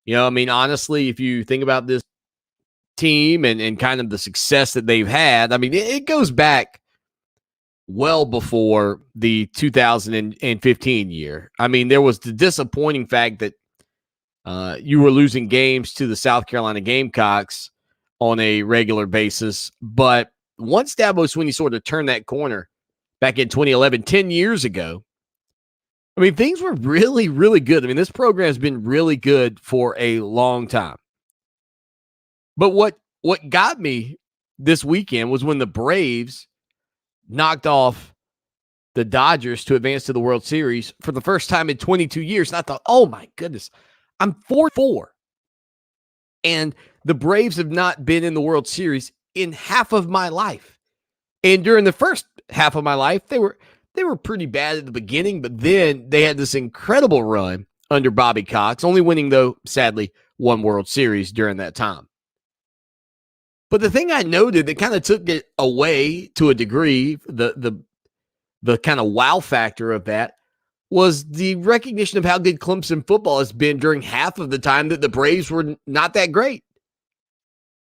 I mean, honestly, if you think about this team and kind of the success that they've had, I mean, it goes back well before the 2015 year. I mean, there was the disappointing fact that you were losing games to the South Carolina Gamecocks on a regular basis. But once Dabo Swinney sort of turned that corner back in 2011, 10 years ago, I mean, things were really, really good. I mean, this program has been really good for a long time. But what got me this weekend was when the Braves knocked off the Dodgers to advance to the World Series for the first time in 22 years. And I thought, oh my goodness, I'm 4-4. And the Braves have not been in the World Series in half of my life. And during the first half of my life, they were pretty bad at the beginning, but then they had this incredible run under Bobby Cox, only winning, though, sadly, one World Series during that time. But the thing I noted that kind of took it away to a degree, the kind of wow factor of that, was the recognition of how good Clemson football has been during half of the time that the Braves were not that great.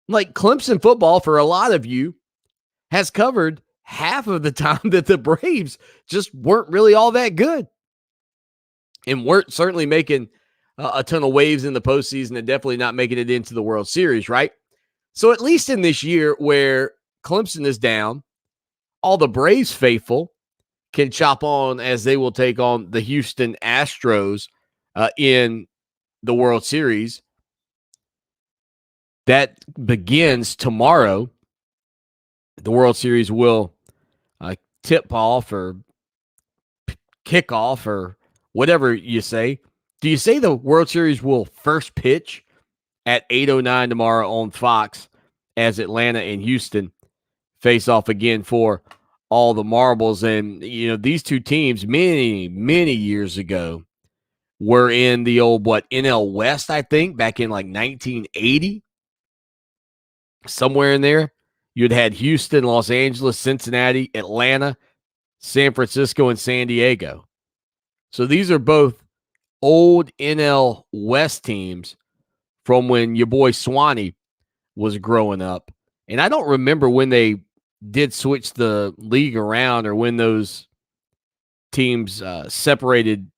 Like, Clemson football, for a lot of you, has covered half of the time that the Braves just weren't really all that good and weren't certainly making a ton of waves in the postseason and definitely not making it into the World Series, right? So at least in this year where Clemson is down, all the Braves faithful can chop on as they will take on the Houston Astros in the World Series. That begins tomorrow. The World Series will tip off or kick off or whatever you say. Do you say the World Series will first pitch at 8:09 tomorrow on Fox as Atlanta and Houston face off again for all the marbles. And, these two teams many, many years ago were in the old, NL West, I think, back in like 1980, somewhere in there. You'd had Houston, Los Angeles, Cincinnati, Atlanta, San Francisco, and San Diego. So these are both old NL West teams from when your boy Swanee was growing up. And I don't remember when they did switch the league around or when those teams separated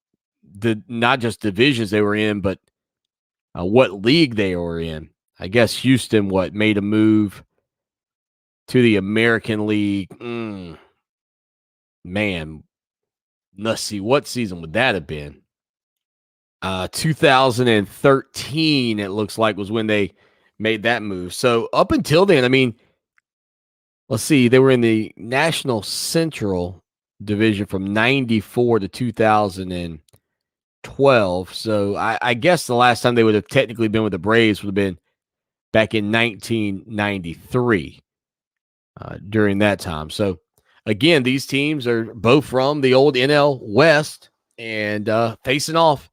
not just divisions they were in, but what league they were in. I guess Houston, made a move to the American League. Man, let's see. What season would that have been? 2013, it looks like, was when they made that move. So up until then, I mean, let's see. They were in the National Central Division from 94 to 2012. So I guess the last time they would have technically been with the Braves would have been back in 1993 during that time. So, again, these teams are both from the old NL West and facing off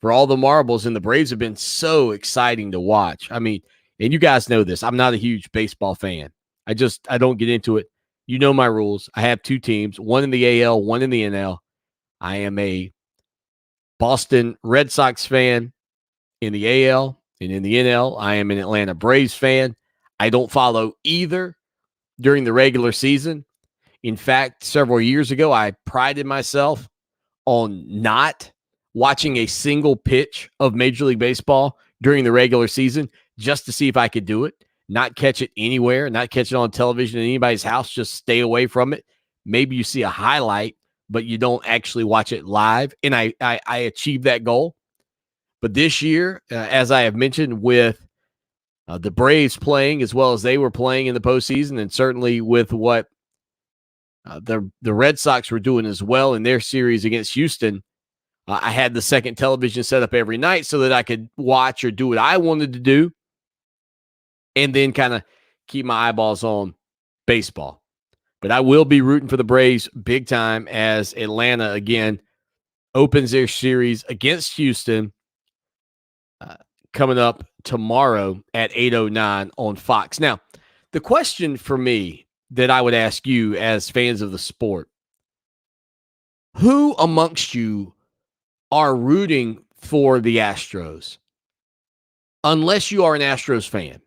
for all the marbles, and the Braves have been so exciting to watch. I mean, and you guys know this. I'm not a huge baseball fan. I don't get into it. You know my rules. I have two teams, one in the AL, one in the NL. I am a Boston Red Sox fan in the AL, and in the NL, I am an Atlanta Braves fan. I don't follow either during the regular season. In fact, several years ago, I prided myself on not watching a single pitch of Major League Baseball during the regular season just to see if I could do it, not catch it anywhere, not catch it on television in anybody's house, just stay away from it. Maybe you see a highlight, but you don't actually watch it live. And I achieved that goal. But this year, as I have mentioned, with the Braves playing as well as they were playing in the postseason, and certainly with what the Red Sox were doing as well in their series against Houston, I had the second television set up every night so that I could watch or do what I wanted to do and then kind of keep my eyeballs on baseball. But I will be rooting for the Braves big time as Atlanta, again, opens their series against Houston coming up tomorrow at 8:09 on Fox. Now, the question for me that I would ask you as fans of the sport, who amongst you are rooting for the Astros, unless you are an Astros fan?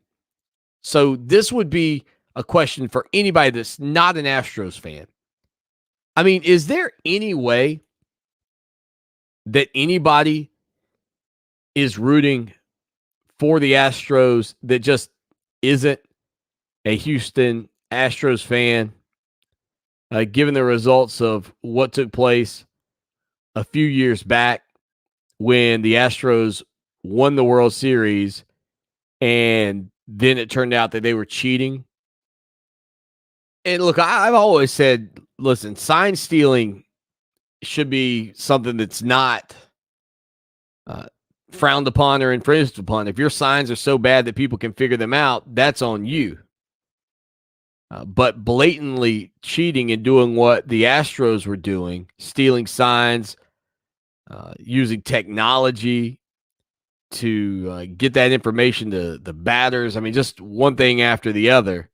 So this would be a question for anybody that's not an Astros fan. I mean, is there any way that anybody is rooting for the Astros that just isn't a Houston Astros fan, given the results of what took place a few years back when the Astros won the World Series and then it turned out that they were cheating? And look, I've always said, listen, sign stealing should be something that's not frowned upon or infringed upon. If your signs are so bad that people can figure them out, that's on you. But blatantly cheating and doing what the Astros were doing, stealing signs, using technology to get that information to the batters. I mean, just one thing after the other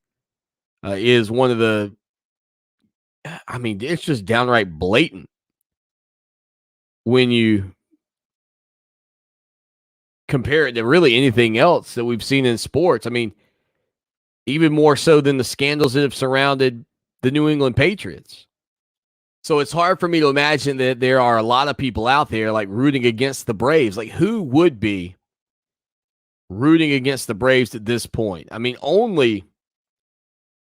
is one of the, I mean, it's just downright blatant when you compare it to really anything else that we've seen in sports. I mean, even more so than the scandals that have surrounded the New England Patriots. So it's hard for me to imagine that there are a lot of people out there like rooting against the Braves. Like, who would be rooting against the Braves at this point? I mean, only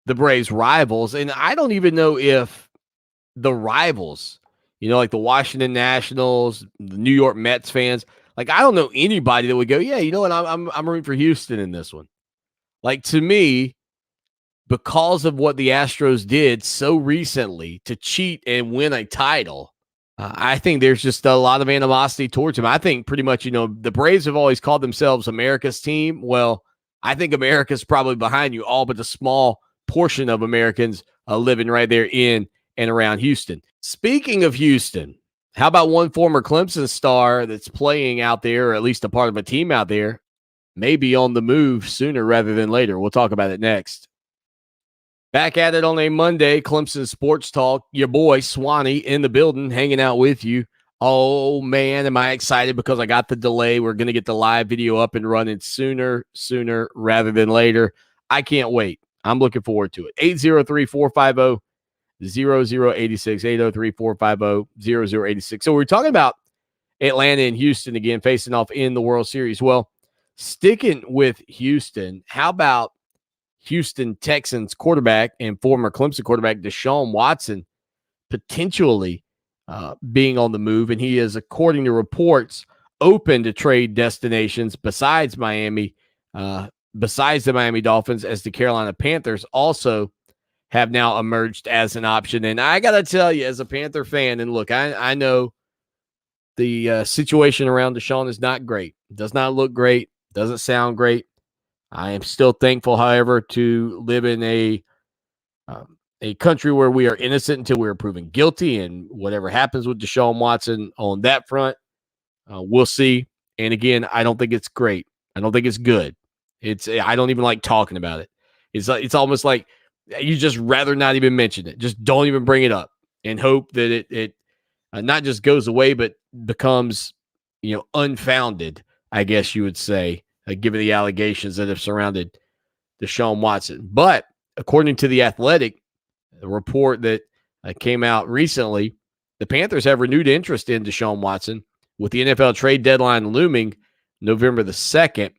the Braves rivals. And I don't even know if the rivals, like the Washington Nationals, the New York Mets fans, like, I don't know anybody that would go, yeah, you know what, I'm rooting for Houston in this one. Like, to me, because of what the Astros did so recently to cheat and win a title, I think there's just a lot of animosity towards him. I think pretty much, the Braves have always called themselves America's team. Well, I think America's probably behind you, all but a small portion of Americans living right there in and around Houston. Speaking of Houston, how about one former Clemson star that's playing out there, or at least a part of a team out there, maybe on the move sooner rather than later? We'll talk about it next. Back at it on a Monday, Clemson Sports Talk. Your boy, Swanee, in the building, hanging out with you. Oh, man, am I excited because I got the delay. We're going to get the live video up and running sooner rather than later. I can't wait. I'm looking forward to it. 803-450-0086, 803-450-0086. So we're talking about Atlanta and Houston again facing off in the World Series. Well, sticking with Houston, how about Houston Texans quarterback and former Clemson quarterback Deshaun Watson potentially being on the move, and he is, according to reports, open to trade destinations besides Miami, besides the Miami Dolphins, as the Carolina Panthers also have now emerged as an option. And I got to tell you, as a Panther fan, and look, I know the situation around Deshaun is not great. It does not look great. Doesn't sound great. I am still thankful, however, to live in a country where we are innocent until we're proven guilty, and whatever happens with Deshaun Watson on that front, we'll see. And again, I don't think it's great. I don't think it's good. I don't even like talking about it. It's almost like you just rather not even mention it. Just don't even bring it up and hope that it not just goes away, but becomes unfounded, I guess you would say, given the allegations that have surrounded Deshaun Watson. But according to The Athletic, the report that came out recently, the Panthers have renewed interest in Deshaun Watson, with the NFL trade deadline looming November the 2nd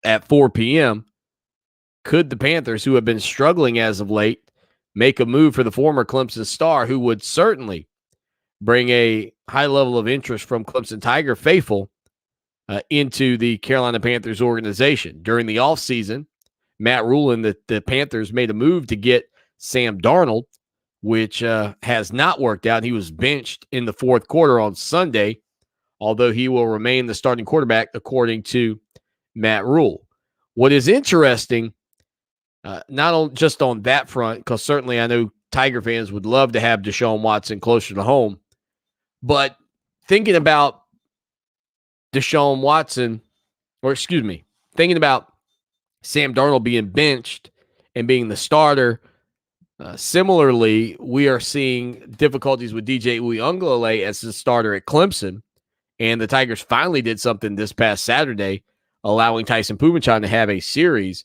at 4 p.m. Could the Panthers, who have been struggling as of late, make a move for the former Clemson star, who would certainly bring a high level of interest from Clemson Tiger faithful into the Carolina Panthers organization? During the offseason, Matt Rule and the Panthers made a move to get Sam Darnold, which has not worked out. He was benched in the fourth quarter on Sunday, although he will remain the starting quarterback, according to Matt Rule. What is interesting, not just on that front, because certainly I know Tiger fans would love to have Deshaun Watson closer to home, but thinking about Deshaun Watson, thinking about Sam Darnold being benched and being the starter, similarly, we are seeing difficulties with DJ Uiagalelei as the starter at Clemson, and the Tigers finally did something this past Saturday, allowing Tyson Pubichan to have a series.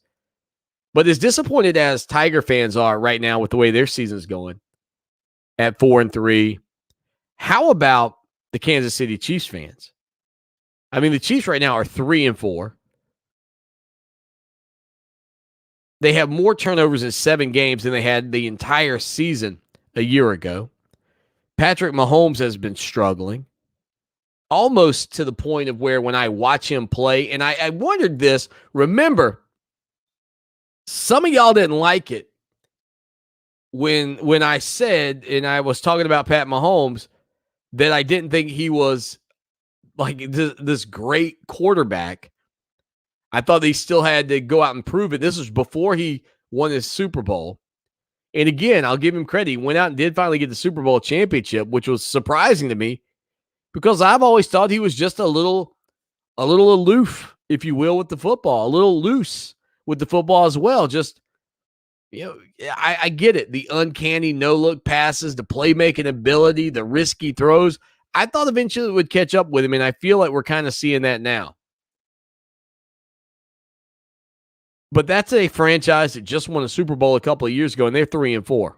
But as disappointed as Tiger fans are right now with the way their season's going at 4-3, how about the Kansas City Chiefs fans? I mean, the Chiefs right now are 3-4. They have more turnovers in 7 games than they had the entire season a year ago. Patrick Mahomes has been struggling, almost to the point of where when I watch him play, and I wondered this, remember, some of y'all didn't like it when I said, and I was talking about Pat Mahomes, that I didn't think he was like this great quarterback. I thought he still had to go out and prove it. This was before he won his Super Bowl. And again, I'll give him credit. He went out and did finally get the Super Bowl championship, which was surprising to me because I've always thought he was just a little aloof, if you will, with the football, a little loose with the football as well. Just, I get it. The uncanny no-look passes, the playmaking ability, the risky throws. I thought eventually it would catch up with him, and I feel like we're kind of seeing that now. But that's a franchise that just won a Super Bowl a couple of years ago, and they're 3-4.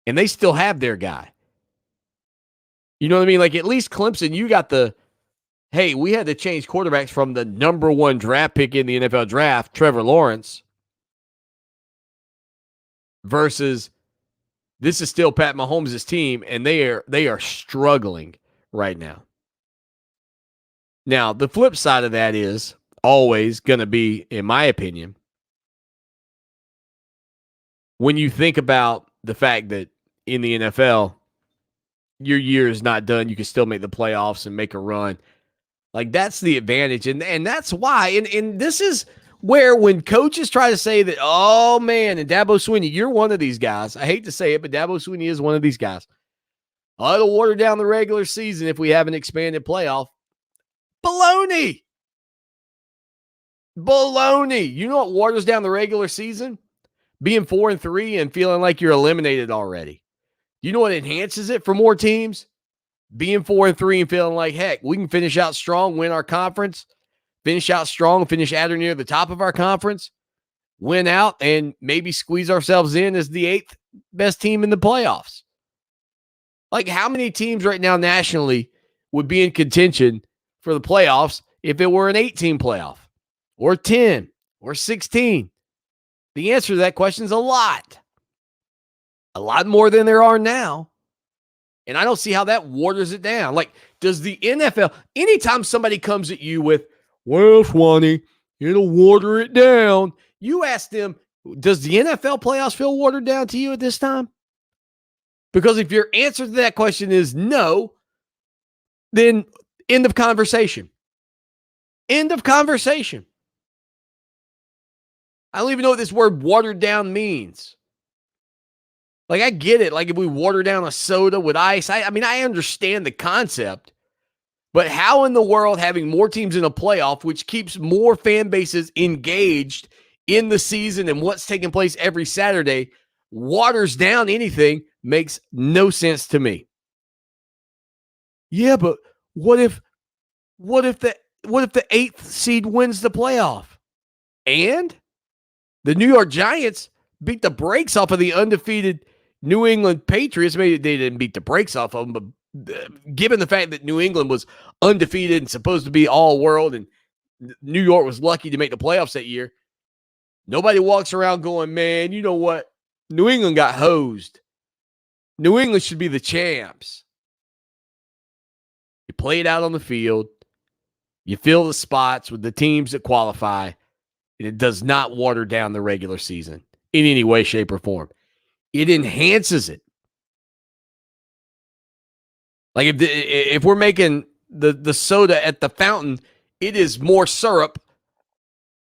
And they still have their guy. You know what I mean? Like, at least Clemson, you got hey, we had to change quarterbacks from the number 1 draft pick in the NFL draft, Trevor Lawrence, versus this is still Pat Mahomes' team, and they are struggling right now. Now, the flip side of that is always going to be, in my opinion, when you think about the fact that in the NFL, your year is not done. You can still make the playoffs and make a run. Like, that's the advantage. And that's why. And this is where when coaches try to say that, oh, man, and Dabo Swinney, you're one of these guys. I hate to say it, but Dabo Swinney is one of these guys. It'll water down the regular season if we have an expanded playoff. Baloney. Baloney. You know what waters down the regular season? Being 4-3 and feeling like you're eliminated already. You know what enhances it for more teams? Being 4-3 and feeling like, heck, we can finish out strong, win our conference, finish out strong, finish at or near the top of our conference, win out, and maybe squeeze ourselves in as the 8th best team in the playoffs. Like, how many teams right now nationally would be in contention for the playoffs if it were an 8-team playoff or 10 or 16? The answer to that question is a lot more than there are now. And I don't see how that waters it down. Like, does the NFL, anytime somebody comes at you with, well, Swanee, it'll water it down, you ask them, does the NFL playoffs feel watered down to you at this time? Because if your answer to that question is no, then end of conversation. End of conversation. I don't even know what this word watered down means. Like, I get it. Like, if we water down a soda with ice, I mean, I understand the concept. But how in the world having more teams in a playoff, which keeps more fan bases engaged in the season and what's taking place every Saturday, waters down anything makes no sense to me. Yeah, but what if the 8th seed wins the playoff? And the New York Giants beat the brakes off of the undefeated New England Patriots. Maybe they didn't beat the brakes off of them, but given the fact that New England was undefeated and supposed to be all world and New York was lucky to make the playoffs that year, nobody walks around going, man, you know what? New England got hosed. New England should be the champs. You play it out on the field. You fill the spots with the teams that qualify. And it does not water down the regular season in any way, shape, or form. It enhances it. Like, if we're making the soda at the fountain, it is more syrup,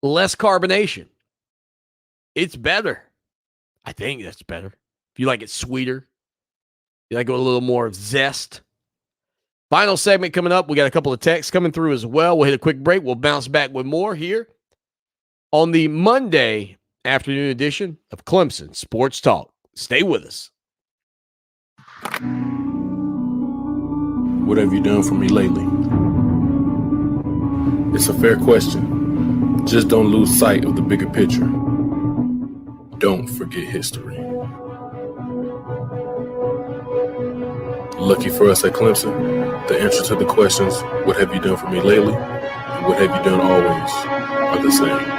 less carbonation. It's better. I think that's better. If you like it sweeter, you like it with a little more zest. Final segment coming up. We got a couple of texts coming through as well. We'll hit a quick break. We'll bounce back with more here on the Monday afternoon edition of Clemson Sports Talk. Stay with us. What have you done for me lately? It's a fair question. Just don't lose sight of the bigger picture. Don't forget history. Lucky for us at Clemson, the answer to the questions, what have you done for me lately, and what have you done always, are the same.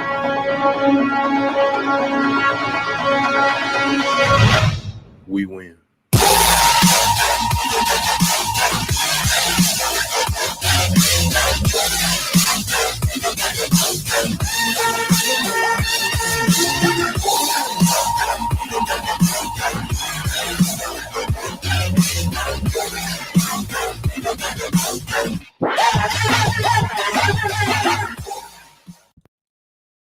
We win.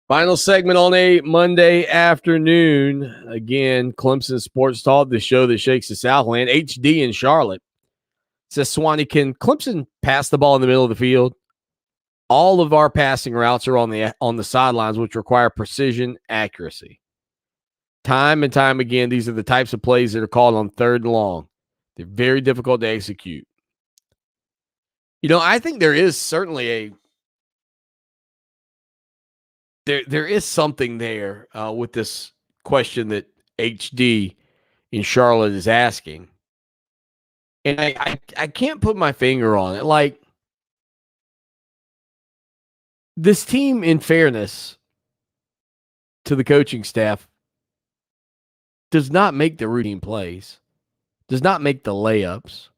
Final segment on a Monday afternoon. Again, Clemson Sports Talk, the show that shakes the Southland. HD in Charlotte says, Swanee, can Clemson pass the ball in the middle of the field? All of our passing routes are on the sidelines, which require precision, accuracy. Time and time again, these are the types of plays that are called on 3rd and long. They're very difficult to execute. You know, I think there is certainly there is something there with this question that HD in Charlotte is asking. And I can't put my finger on it. Like, this team, in fairness to the coaching staff, does not make the routine plays, does not make the layups.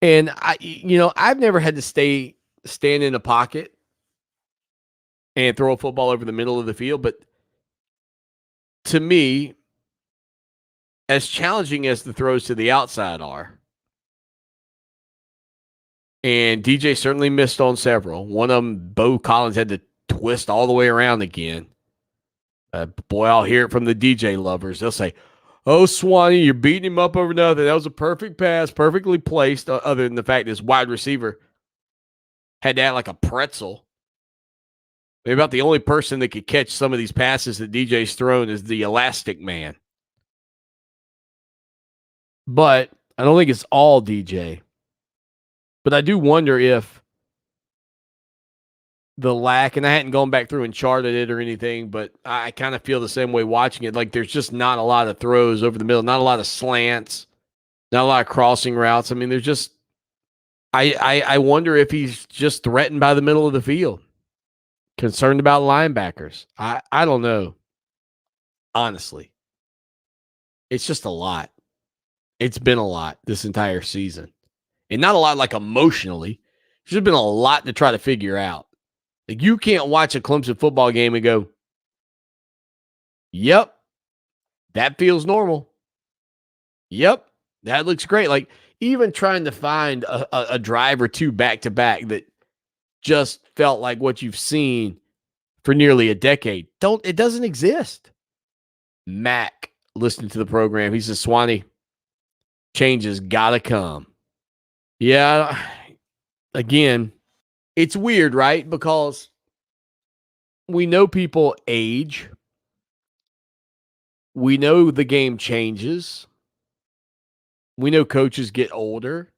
And I've never had to stand in a pocket and throw a football over the middle of the field. But to me, as challenging as the throws to the outside are, and DJ certainly missed on several. One of them, Bo Collins had to twist all the way around again. Boy, I'll hear it from the DJ lovers. They'll say, "Oh, Swanee, you're beating him up over nothing. That was a perfect pass, perfectly placed," other than the fact his wide receiver had to act like a pretzel. Maybe about the only person that could catch some of these passes that DJ's thrown is the Elastic Man. But I don't think it's all DJ. But I do wonder if the lack, and I hadn't gone back through and charted it or anything, but I kind of feel the same way watching it. Like there's just not a lot of throws over the middle, not a lot of slants, not a lot of crossing routes. I mean, there's just, I wonder if he's just threatened by the middle of the field, concerned about linebackers. I don't know. Honestly, it's just a lot. It's been a lot this entire season. And not a lot like emotionally. There's just been a lot to try to figure out. Like you can't watch a Clemson football game and go, "Yep, that feels normal. Yep, that looks great." Like even trying to find a drive or two back to back that just felt like what you've seen for nearly a decade. It doesn't exist. Mac listening to the program, he says, "Swanee, change has gotta come." Yeah, again, it's weird, right? Because we know people age. We know the game changes. We know coaches get older.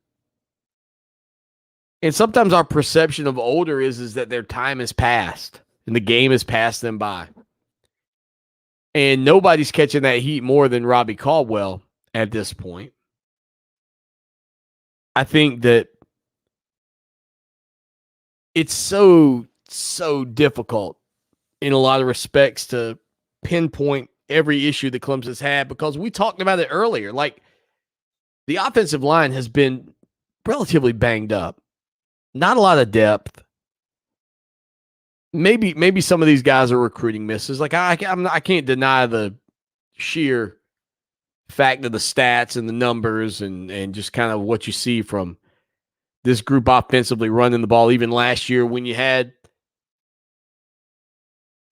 And sometimes our perception of older is that their time has passed and the game has passed them by. And nobody's catching that heat more than Robbie Caldwell at this point. I think that it's so difficult in a lot of respects to pinpoint every issue that Clemson's had because we talked about it earlier. Like the offensive line has been relatively banged up. Not a lot of depth. Maybe some of these guys are recruiting misses. Like I can't deny the sheer fact of the stats and the numbers and just kind of what you see from this group offensively running the ball. Even last year when you had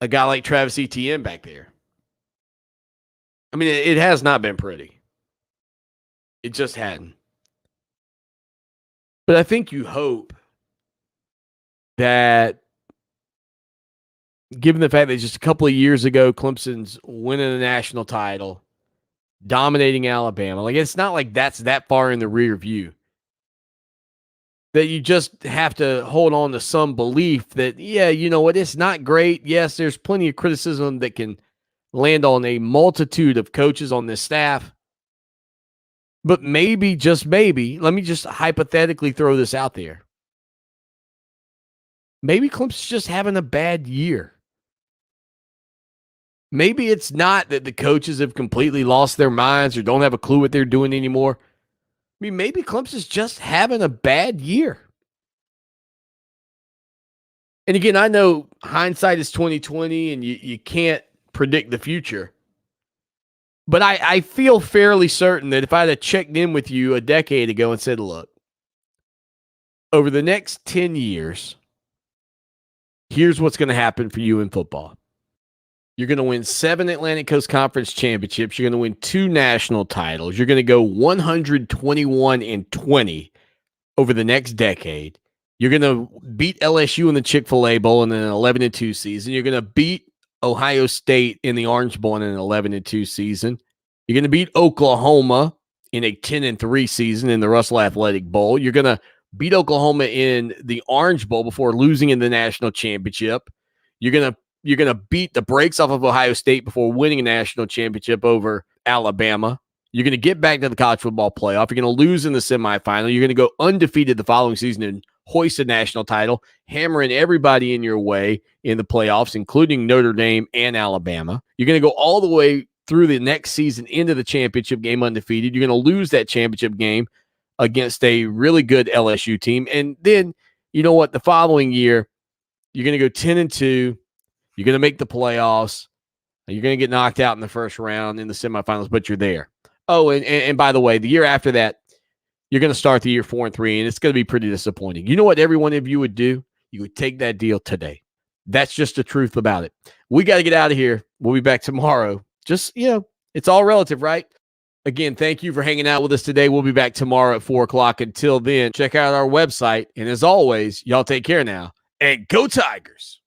a guy like Travis Etienne back there. I mean, it has not been pretty. It just hadn't. But I think you hope that given the fact that just a couple of years ago, Clemson's winning a national title, dominating Alabama, like it's not like that's that far in the rear view. That you just have to hold on to some belief that, yeah, you know what, it's not great. Yes, there's plenty of criticism that can land on a multitude of coaches on this staff. But maybe, just maybe, let me just hypothetically throw this out there. Maybe Clemson's just having a bad year. Maybe it's not that the coaches have completely lost their minds or don't have a clue what they're doing anymore. I mean, maybe Clemson's just having a bad year. And again, I know hindsight is 20/20 and you can't predict the future. But I feel fairly certain that if I'd have checked in with you a decade ago and said, look, over the next 10 years, here's what's going to happen for you in football. You're going to win 7 Atlantic Coast Conference championships. You're going to win 2 national titles. You're going to go 121-20 over the next decade. You're going to beat LSU in the Chick-fil-A Bowl in an 11-2 season. You're going to beat Ohio State in the Orange Bowl in an 11-2 season. You're going to beat Oklahoma in a 10-3 season in the Russell Athletic Bowl. You're going to beat Oklahoma in the Orange Bowl before losing in the national championship. You're going to beat the brakes off of Ohio State before winning a national championship over Alabama. You're going to get back to the college football playoff. You're going to lose in the semifinal. You're going to go undefeated the following season and hoist a national title, hammering everybody in your way in the playoffs, including Notre Dame and Alabama. You're going to go all the way through the next season into the championship game undefeated. You're going to lose that championship game against a really good LSU team. And then, you know what, the following year, you're going to go 10-2. You're going to make the playoffs. You're going to get knocked out in the first round in the semifinals, but you're there. Oh, and by the way, the year after that, you're going to start the year 4-3, and it's going to be pretty disappointing. You know what every one of you would do? You would take that deal today. That's just the truth about it. We got to get out of here. We'll be back tomorrow. Just, it's all relative, right? Again, thank you for hanging out with us today. We'll be back tomorrow at 4 o'clock. Until then, check out our website. And as always, y'all take care now. And go Tigers.